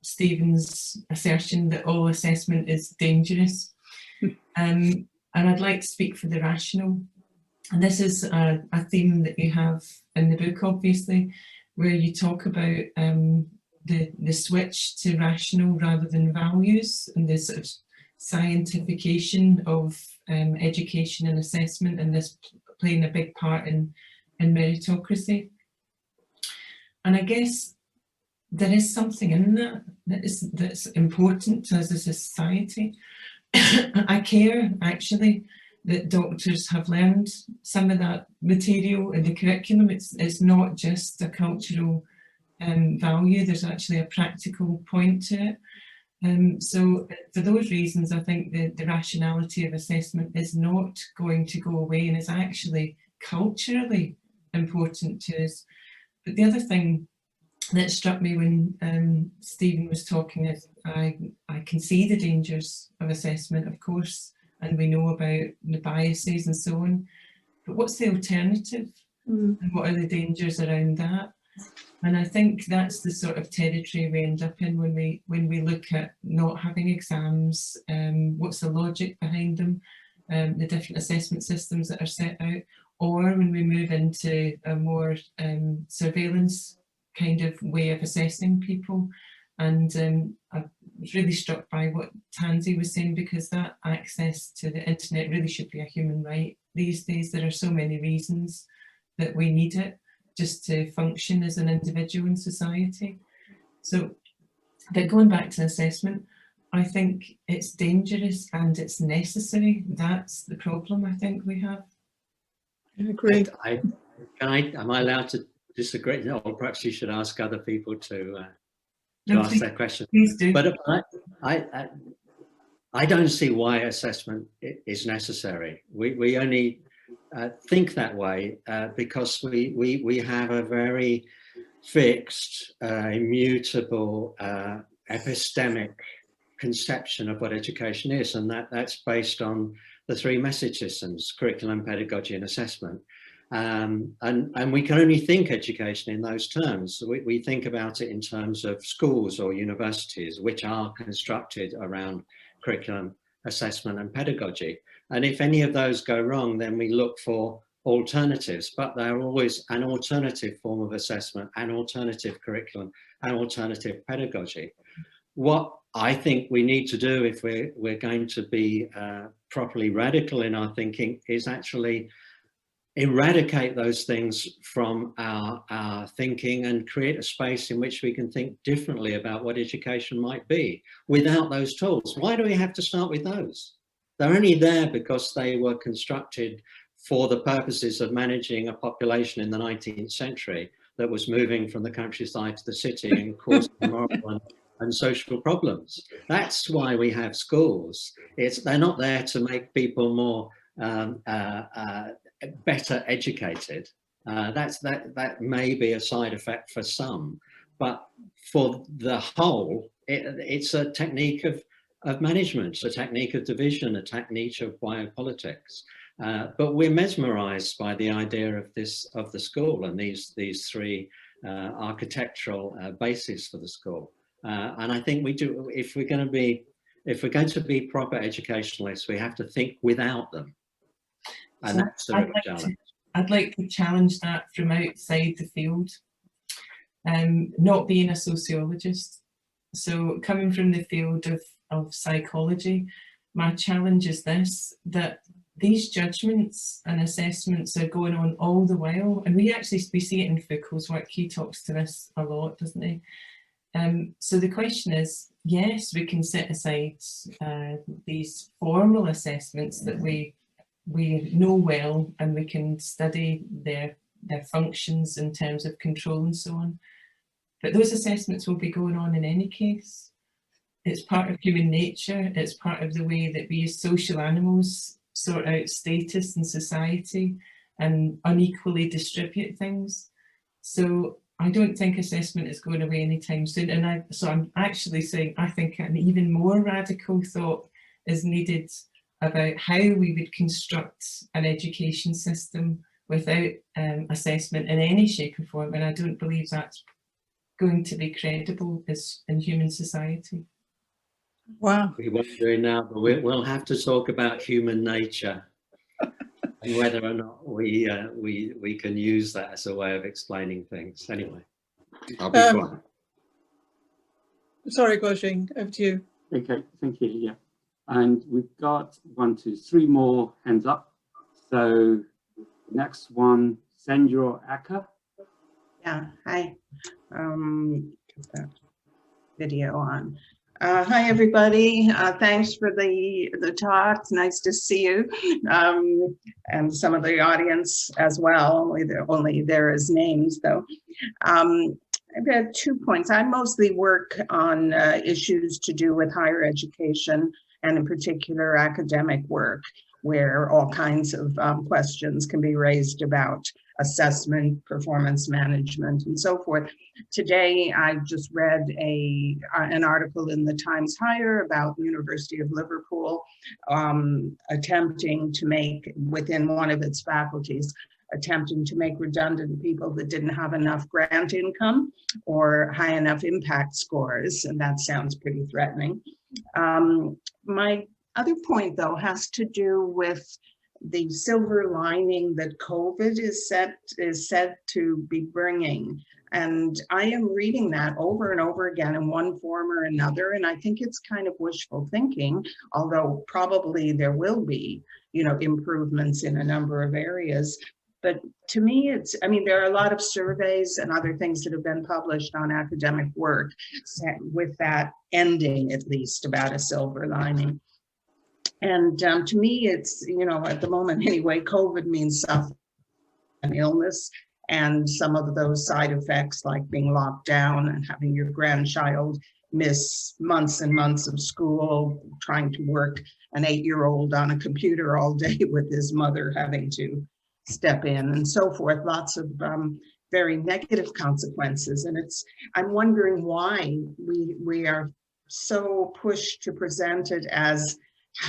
[SPEAKER 2] Stephen's assertion that all assessment is dangerous. And I'd like to speak for the rational. And this is a theme that you have in the book, obviously, where you talk about the switch to rational rather than values, and the sort of scientification of education and assessment, and this playing a big part in meritocracy. And I guess there is something in that's important to us as a society. I care, actually, that doctors have learned some of that material in the curriculum. It's not just a cultural value, there's actually a practical point to it. So for those reasons, I think the rationality of assessment is not going to go away, and is actually culturally important to us. But the other thing that struck me when Stephen was talking is I can see the dangers of assessment, of course, and we know about the biases and so on, but what's the alternative? And what are the dangers around that? And I think that's the sort of territory we end up in when we look at not having exams, what's the logic behind them, the different assessment systems that are set out, or when we move into a more surveillance kind of way of assessing people. And I was really struck by what Tansy was saying, because that access to the internet really should be a human right these days. There are so many reasons that we need it just to function as an individual in society. So, but going back to assessment, I think it's dangerous and it's necessary. That's the problem I think we have.
[SPEAKER 1] I agree.
[SPEAKER 3] Am I allowed to disagree? Or perhaps you should ask other people to ask that question.
[SPEAKER 2] Please do.
[SPEAKER 3] But I don't see why assessment is necessary. We only think that way because we have a very fixed, immutable, epistemic conception of what education is, and that's based on the three message systems: curriculum, pedagogy, and assessment. And we can only think education in those terms. We think about it in terms of schools or universities, which are constructed around curriculum, assessment, and pedagogy. And if any of those go wrong, then we look for alternatives, but they're always an alternative form of assessment, an alternative curriculum, an alternative pedagogy. What I think we need to do if we're going to be properly radical in our thinking is actually eradicate those things from our thinking and create a space in which we can think differently about what education might be without those tools. Why do we have to start with those? They're only there because they were constructed for the purposes of managing a population in the 19th century that was moving from the countryside to the city and causing moral and social problems. That's why we have schools. They're not there to make people more better educated. That may be a side effect for some, but for the whole, it's a technique of management, a technique of division, a technique of biopolitics. But we're mesmerized by the idea of the school and these three architectural bases for the school. And I think we do, if we're going to be proper educationalists, we have to think without them. And
[SPEAKER 2] so
[SPEAKER 3] that's the real challenge.
[SPEAKER 2] I'd like to challenge that from outside the field, not being a sociologist. So coming from the field of psychology, my challenge is this, that these judgments and assessments are going on all the while. And we see it in Foucault's work. He talks to this a lot, doesn't he? So the question is, yes, we can set aside these formal assessments that we know well, and we can study their functions in terms of control and so on. But those assessments will be going on in any case. It's part of human nature. It's part of the way that we as social animals sort out status in society and unequally distribute things. So I don't think assessment is going away anytime soon. And so I'm actually saying I think an even more radical thought is needed about how we would construct an education system without assessment in any shape or form, and I don't believe that's going to be credible in human society.
[SPEAKER 1] Wow.
[SPEAKER 3] We won't do it now, but we'll have to talk about human nature and whether or not we can use that as a way of explaining things. Anyway,
[SPEAKER 4] I'll be quiet.
[SPEAKER 1] Sorry, Guojing, over to you.
[SPEAKER 4] Okay, thank you. Yeah, and we've got 1, 2, 3 more hands up. So next one, Sandra Acker.
[SPEAKER 9] Yeah, hi. Get that video on. Hi, everybody. Thanks for the talk. It's nice to see you, and some of the audience as well. Only there as names, though. I've got 2 points. I mostly work on issues to do with higher education, and in particular academic work, where all kinds of questions can be raised about assessment, performance management, and so forth. Today, I just read an article in the Times Higher about the University of Liverpool attempting to make, within one of its faculties, attempting to make redundant people that didn't have enough grant income or high enough impact scores, and that sounds pretty threatening. My other point, though, has to do with the silver lining that COVID is said to be bringing. And I am reading that over and over again in one form or another, and I think it's kind of wishful thinking, although probably there will be, improvements in a number of areas. But to me, there are a lot of surveys and other things that have been published on academic work with that ending, at least, about a silver lining. And to me, it's, at the moment anyway, COVID means suffering and illness, and some of those side effects like being locked down and having your grandchild miss months and months of school, trying to work an 8-year-old on a computer all day with his mother having to step in and so forth, lots of very negative consequences. And I'm wondering why we are so pushed to present it as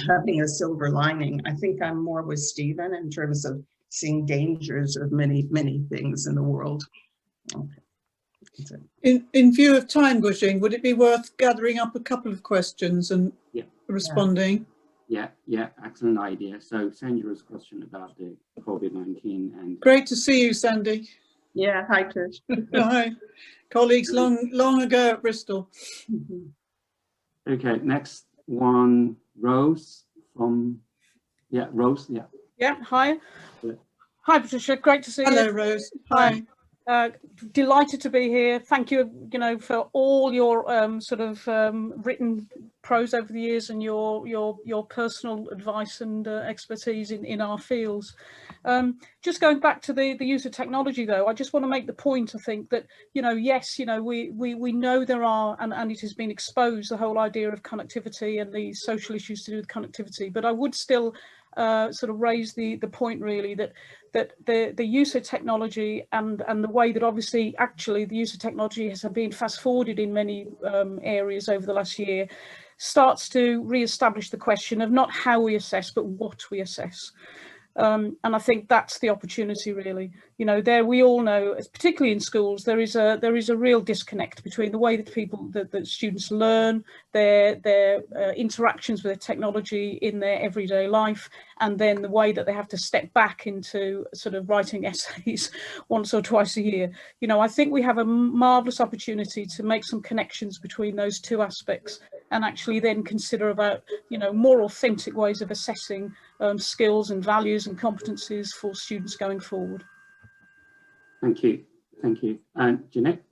[SPEAKER 9] having a silver lining. I think I'm more with Stephen in terms of seeing dangers of many, many things in the world. Okay.
[SPEAKER 1] In view of time, Guojing, would it be worth gathering up a couple of questions and responding?
[SPEAKER 4] Yeah, excellent idea. So Sandra's question about the COVID-19 and...
[SPEAKER 1] Great to see you, Sandy.
[SPEAKER 9] Yeah, hi, Trish.
[SPEAKER 1] Hi. Colleagues long ago at Bristol.
[SPEAKER 4] Okay, next one, Rose from... Rose.
[SPEAKER 10] Yeah, hi. Yeah. Hi, Patricia, great to see you.
[SPEAKER 1] Hello, Rose. Hi.
[SPEAKER 10] Delighted to be here. Thank you, for all your written prose over the years and your personal advice and expertise in our fields. Just going back to the use of technology, though, I just want to make the point, I think, that, yes, we know there are, and it has been exposed, the whole idea of connectivity and the social issues to do with connectivity, but I would still raise the point really that the use of technology and the way that obviously actually the use of technology has been fast forwarded in many areas over the last year starts to re-establish the question of not how we assess but what we assess. And I think that's the opportunity, really. There we all know, particularly in schools, there is a real disconnect between the way that students learn, their interactions with the technology in their everyday life, and then the way that they have to step back into writing essays once or twice a year. I think we have a marvelous opportunity to make some connections between those two aspects and actually then consider about, more authentic ways of assessing skills and values and competencies for students going forward.
[SPEAKER 4] Thank you. And Jeanette?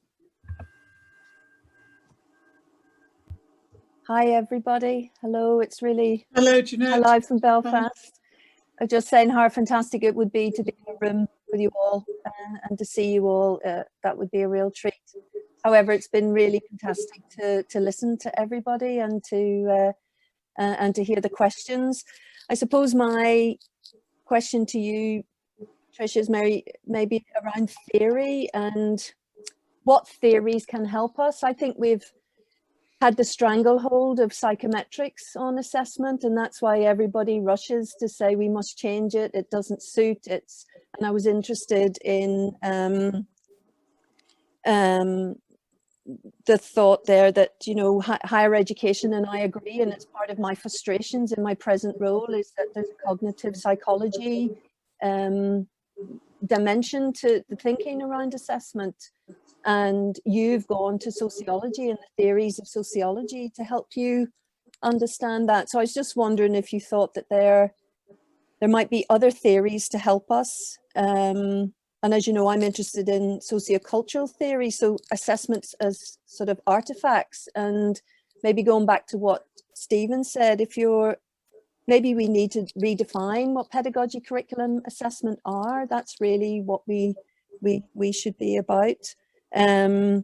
[SPEAKER 11] Hi, everybody. Hello, it's really...
[SPEAKER 1] Hello, Jeanette.
[SPEAKER 11] Live from Belfast. I'm just saying how fantastic it would be to be in a room with you all and to see you all. That would be a real treat. However, it's been really fantastic to listen to everybody and to hear the questions. I suppose my question to you, Tricia, is maybe around theory and what theories can help us. I think we've had the stranglehold of psychometrics on assessment, and that's why everybody rushes to say we must change it, it doesn't suit, and I was interested in the thought there that, you know, higher education, and I agree, and it's part of my frustrations in my present role, is that there's a cognitive psychology dimension to the thinking around assessment, and you've gone to sociology and the theories of sociology to help you understand that. So I was just wondering if you thought that there might be other theories to help us. And as you know, I'm interested in sociocultural theory, so assessments as sort of artifacts, and maybe going back to what Stephen said, maybe we need to redefine what pedagogy, curriculum, assessment are. That's really what we should be about. I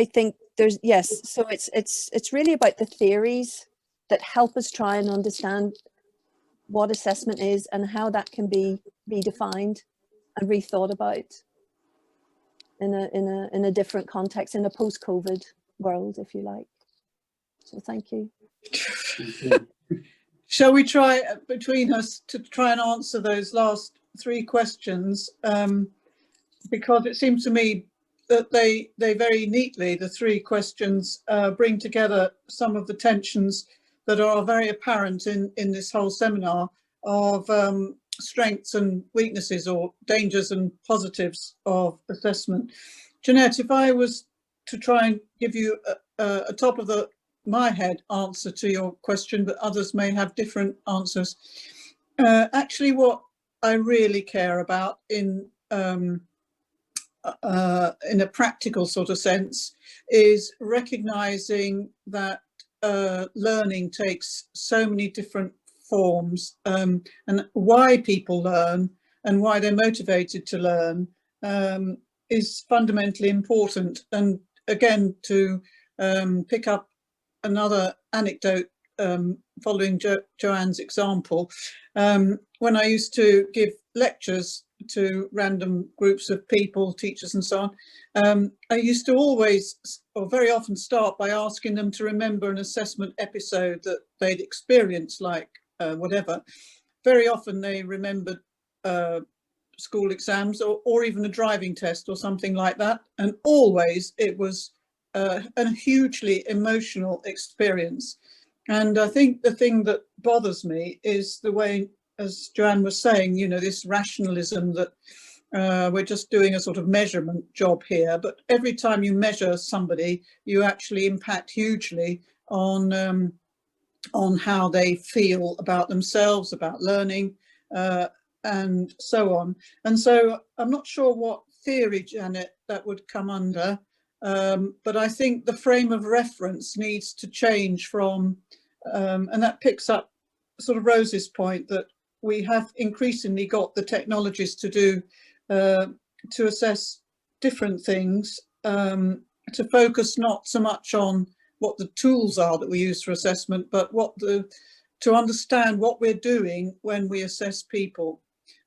[SPEAKER 11] think so it's really about the theories that help us try and understand what assessment is and how that can be redefined and rethought about in a different context, in a post-COVID world, if you like. So thank you.
[SPEAKER 1] Shall we try between us to try and answer those last three questions? Because it seems to me that they very neatly, the three questions, bring together some of the tensions that are very apparent in this whole seminar of strengths and weaknesses, or dangers and positives of assessment. Jeanette, if I was to try and give you a top of my head answer to your question, but others may have different answers. Actually, what I really care about in a practical sort of sense is recognizing that learning takes so many different forms, and why people learn and why they're motivated to learn is fundamentally important. And again, to pick up another anecdote following Joanne's example, when I used to give lectures to random groups of people, teachers and so on, I used to always, or very often, start by asking them to remember an assessment episode that they'd experienced, like whatever. Very often they remembered school exams or even a driving test or something like that, and always it was a hugely emotional experience. And I think the thing that bothers me is the way, as Joanne was saying, you know, this rationalism that we're just doing a sort of measurement job here, but every time you measure somebody, you actually impact hugely on how they feel about themselves, about learning, and so on. And so I'm not sure what theory, Janet, that would come under, but I think the frame of reference needs to change from, and that picks up sort of Rose's point, that we have increasingly got the technologies to do, to assess different things, to focus not so much on what the tools are that we use for assessment, but to understand what we're doing when we assess people.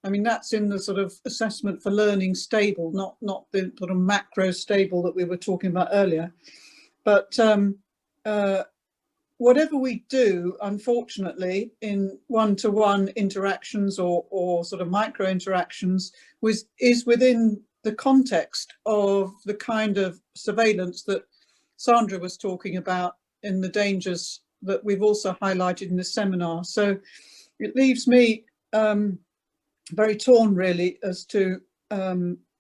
[SPEAKER 1] I mean, that's in the sort of assessment for learning stable, not the sort of macro stable that we were talking about earlier. But whatever we do, unfortunately, in one-to-one interactions or sort of micro interactions is within the context of the kind of surveillance that Sandra was talking about, in the dangers that we've also highlighted in the seminar. So it leaves me very torn, really, as to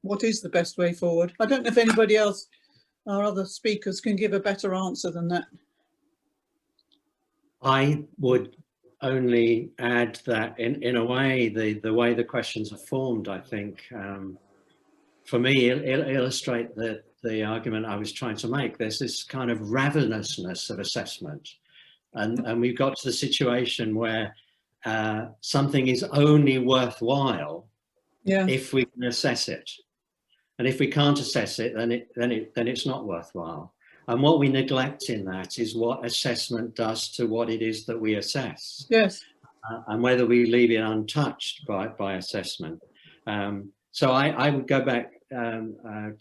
[SPEAKER 1] what is the best way forward. I don't know if anybody else, our other speakers, can give a better answer than that.
[SPEAKER 3] I would only add that in a way, the way the questions are formed, I think, for me, illustrate the argument I was trying to make. There's this kind of ravenousness of assessment. And we've got to the situation where something is only worthwhile if we can assess it. And if we can't assess it, then it's not worthwhile. And what we neglect in that is what assessment does to what it is that we assess.
[SPEAKER 1] Yes.
[SPEAKER 3] And whether we leave it untouched by assessment. So I would go back.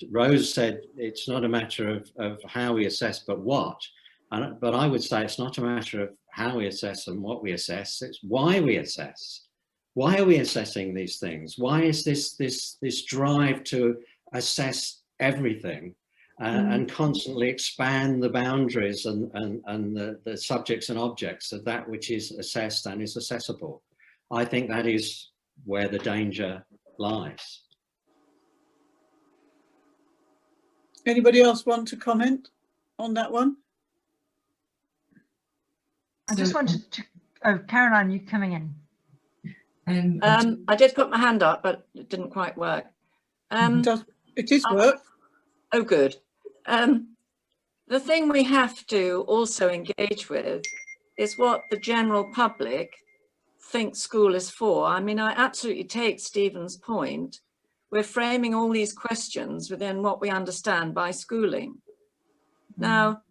[SPEAKER 3] Rose said it's not a matter of how we assess, but what. But I would say it's not a matter of how we assess and what we assess. It's why we assess. Why are we assessing these things? Why is this drive to assess everything and constantly expand the boundaries and the subjects and objects of that which is assessed and is accessible? I think that is where the danger lies.
[SPEAKER 1] Anybody else want to comment on that one?
[SPEAKER 5] I just wanted to, oh, Caroline, you coming in?
[SPEAKER 8] I did put my hand up, but it didn't quite work.
[SPEAKER 1] It is work.
[SPEAKER 8] Oh, good. The thing we have to also engage with is what the general public thinks school is for. I mean, I absolutely take Stephen's point. We're framing all these questions within what we understand by schooling. Now,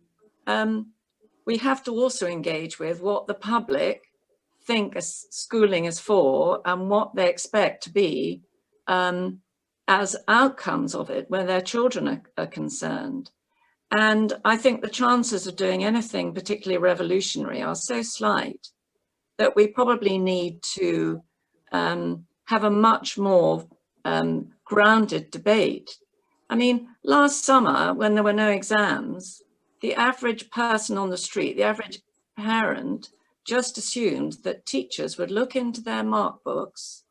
[SPEAKER 8] we have to also engage with what the public think schooling is for and what they expect to be as outcomes of it when their children are concerned. And I think the chances of doing anything particularly revolutionary are so slight that we probably need to have a much more grounded debate. I mean, last summer, when there were no exams, the average person on the street, the average parent, just assumed that teachers would look into their mark books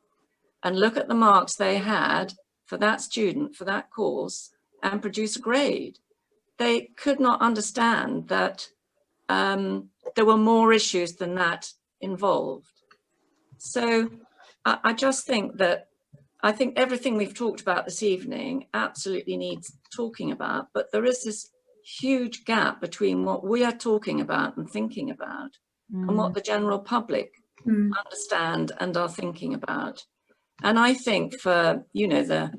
[SPEAKER 8] and look at the marks they had for that student, for that course, and produce a grade. They could not understand that there were more issues than that involved. So I just think that, I think everything we've talked about this evening absolutely needs talking about, but there is this huge gap between what we are talking about and thinking about and what the general public understand and are thinking about. And I think for, you know, the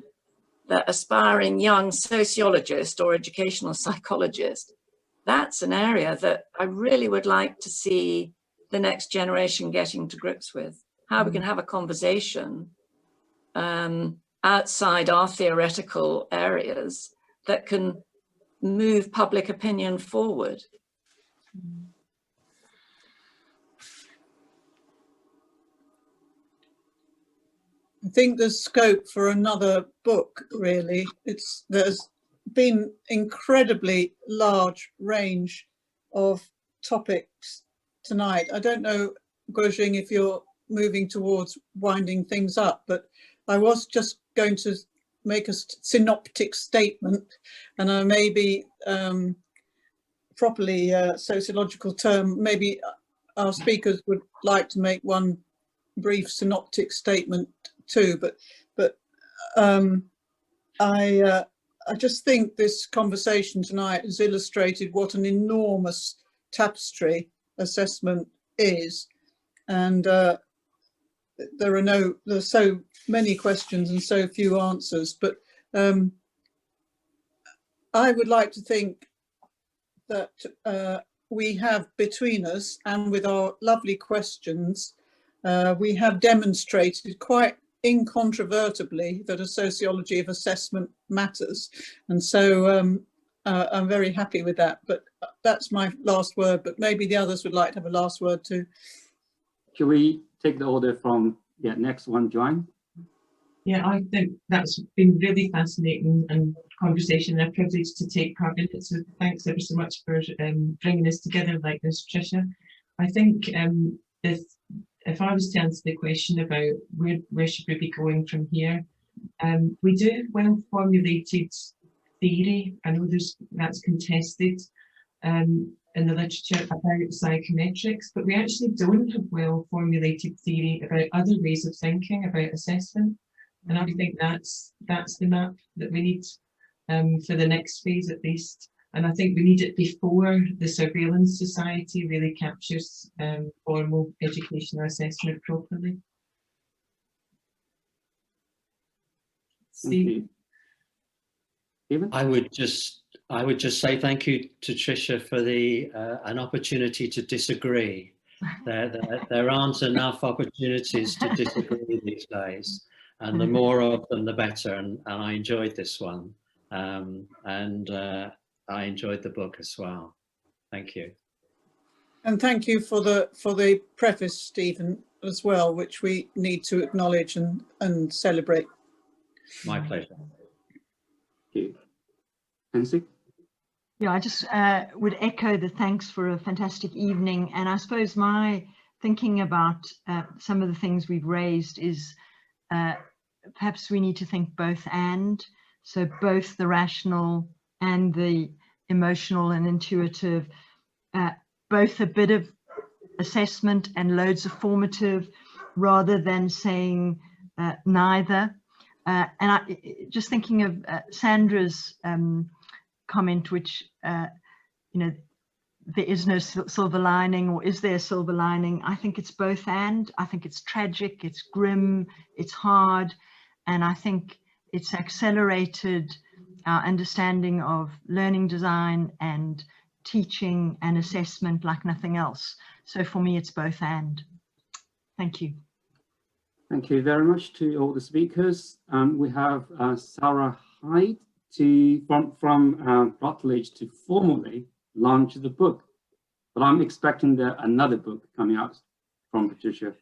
[SPEAKER 8] aspiring young sociologist or educational psychologist, that's an area that I really would like to see the next generation getting to grips with, how we can have a conversation outside our theoretical areas that can move public opinion forward.
[SPEAKER 1] I think there's scope for another book, really. There's been incredibly large range of topics tonight. I don't know, Guojing, if you're moving towards winding things up, but I was just going to make a synoptic statement, and I may be properly sociological term, maybe our speakers would like to make one brief synoptic statement too, but I just think this conversation tonight has illustrated what an enormous tapestry assessment is, and there's so many questions and so few answers, but I would like to think that we have between us, and with our lovely questions, we have demonstrated quite incontrovertibly that a sociology of assessment matters, and so I'm very happy with that. But that's my last word, but maybe the others would like to have a last word too.
[SPEAKER 4] Should we take the order from next one, Joanne?
[SPEAKER 2] Yeah, I think that's been really fascinating and conversation, and a privilege to take part in it. So thanks ever so much for bringing us together like this, Tricia. I think if I was to answer the question about where should we be going from here, we do have well-formulated theory. I know that's contested in the literature about psychometrics, but we actually don't have well-formulated theory about other ways of thinking about assessment. And I think that's the map that we need for the next phase at least. And I think we need it before the surveillance society really captures formal educational assessment properly. Steve?
[SPEAKER 3] I would just say thank you to Tricia for an opportunity to disagree. There aren't enough opportunities to disagree these days, and the more of them, the better. And I enjoyed this one, and I enjoyed the book as well. Thank you.
[SPEAKER 1] And thank you for the preface, Stephen, as well, which we need to acknowledge and celebrate.
[SPEAKER 3] My pleasure.
[SPEAKER 4] Thank you. Nancy?
[SPEAKER 5] Yeah, I just would echo the thanks for a fantastic evening. And I suppose my thinking about some of the things we've raised is perhaps we need to think both and. So both the rational and the emotional and intuitive, both a bit of assessment and loads of formative, rather than saying neither. And I just thinking of Sandra's comment, which, you know, there is no silver lining, or is there a silver lining? I think it's both and. I think it's tragic, it's grim, it's hard, and I think it's accelerated our understanding of learning design and teaching and assessment like nothing else. So for me, it's both and. Thank you.
[SPEAKER 4] Thank you very much to all the speakers. We have Sarah Hyde from Rutledge to formally launch the book, but I'm expecting another book coming out from Patricia.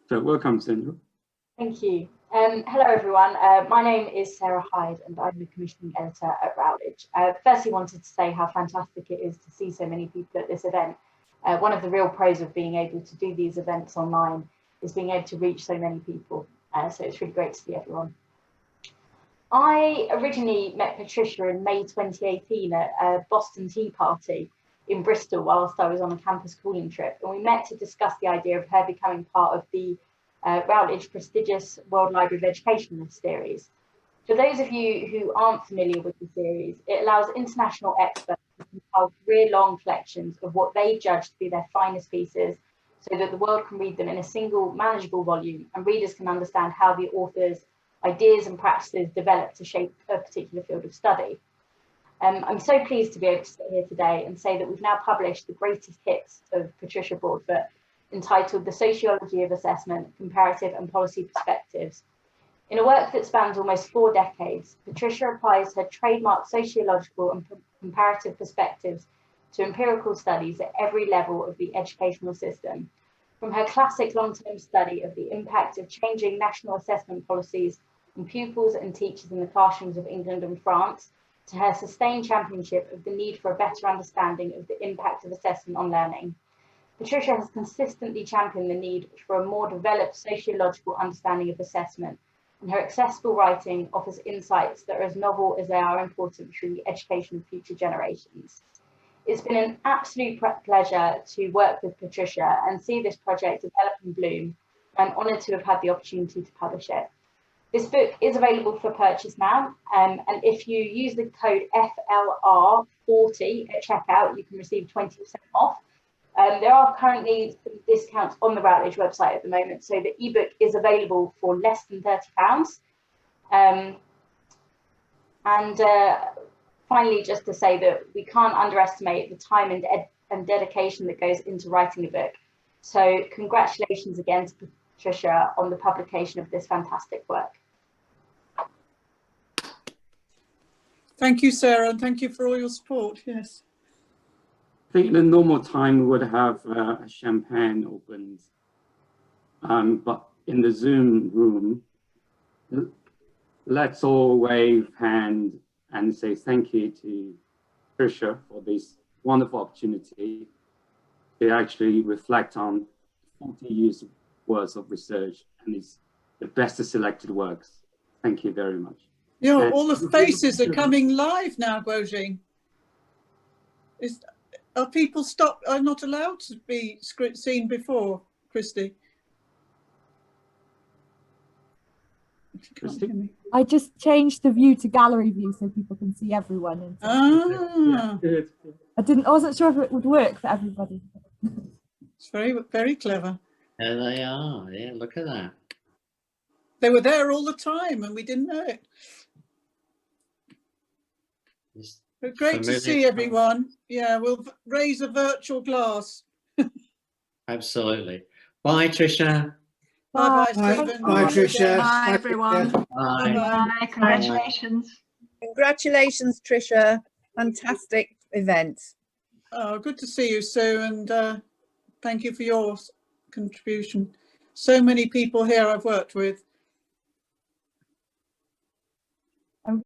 [SPEAKER 4] So welcome, Sandra.
[SPEAKER 12] Thank you. Hello, everyone. My name is Sarah Hyde, and I'm the commissioning editor at Routledge. Firstly, wanted to say how fantastic it is to see so many people at this event. One of the real pros of being able to do these events online is being able to reach so many people. So it's really great to see everyone. I originally met Patricia in May 2018 at a Boston Tea Party in Bristol whilst I was on a campus calling trip. And we met to discuss the idea of her becoming part of the Routledge prestigious World Library of Education series. For those of you who aren't familiar with the series, it allows international experts to compile career-long collections of what they judge to be their finest pieces, so that the world can read them in a single manageable volume and readers can understand how the author's ideas and practices develop to shape a particular field of study. I'm so pleased to be able to sit here today and say that we've now published the greatest hits of Patricia Broadfoot, entitled The Sociology of Assessment, Comparative and Policy Perspectives. In a work that spans almost 4 decades, Patricia applies her trademark sociological and comparative perspectives to empirical studies at every level of the educational system. From her classic long-term study of the impact of changing national assessment policies on pupils and teachers in the classrooms of England and France, to her sustained championship of the need for a better understanding of the impact of assessment on learning. Patricia has consistently championed the need for a more developed sociological understanding of assessment, and her accessible writing offers insights that are as novel as they are important for the education of future generations. It's been an absolute pleasure to work with Patricia and see this project develop and bloom. I'm honoured to have had the opportunity to publish it. This book is available for purchase now, and if you use the code FLR40 at checkout, you can receive 20% off. There are currently some discounts on the Routledge website at the moment, so the ebook is available for less than £30. Finally, just to say that we can't underestimate the time and dedication that goes into writing a book. So congratulations again to Patricia on the publication of this fantastic work.
[SPEAKER 1] Thank you, Sarah, and thank you for all your support. Yes.
[SPEAKER 4] I think in a normal time we would have a champagne opened, but in the Zoom room, let's all wave hand and say thank you to Patricia for this wonderful opportunity to actually reflect on 40 years worth of research and it's the best selected works. Thank you very much.
[SPEAKER 1] Yeah, all the faces are coming live now, Guojing. Are people are not allowed to be seen before, Christy?
[SPEAKER 13] I just changed the view to gallery view so people can see everyone.
[SPEAKER 1] Ah.
[SPEAKER 13] I wasn't sure if it would work for everybody.
[SPEAKER 1] It's very, very clever.
[SPEAKER 3] There they are. Yeah, look at that.
[SPEAKER 1] They were there all the time and we didn't know it. Great to see everyone. Yeah, we'll raise a virtual glass.
[SPEAKER 3] Absolutely. Bye, Tricia.
[SPEAKER 1] Bye-bye,
[SPEAKER 13] Bye.
[SPEAKER 1] Stephen.
[SPEAKER 6] Bye, Tricia.
[SPEAKER 5] Bye,
[SPEAKER 6] Bye,
[SPEAKER 5] everyone.
[SPEAKER 6] Tricia.
[SPEAKER 3] Bye.
[SPEAKER 5] Bye. Congratulations.
[SPEAKER 14] Congratulations, Tricia. Fantastic event.
[SPEAKER 1] Oh, good to see you, Sue, and thank you for your contribution. So many people here I've worked with,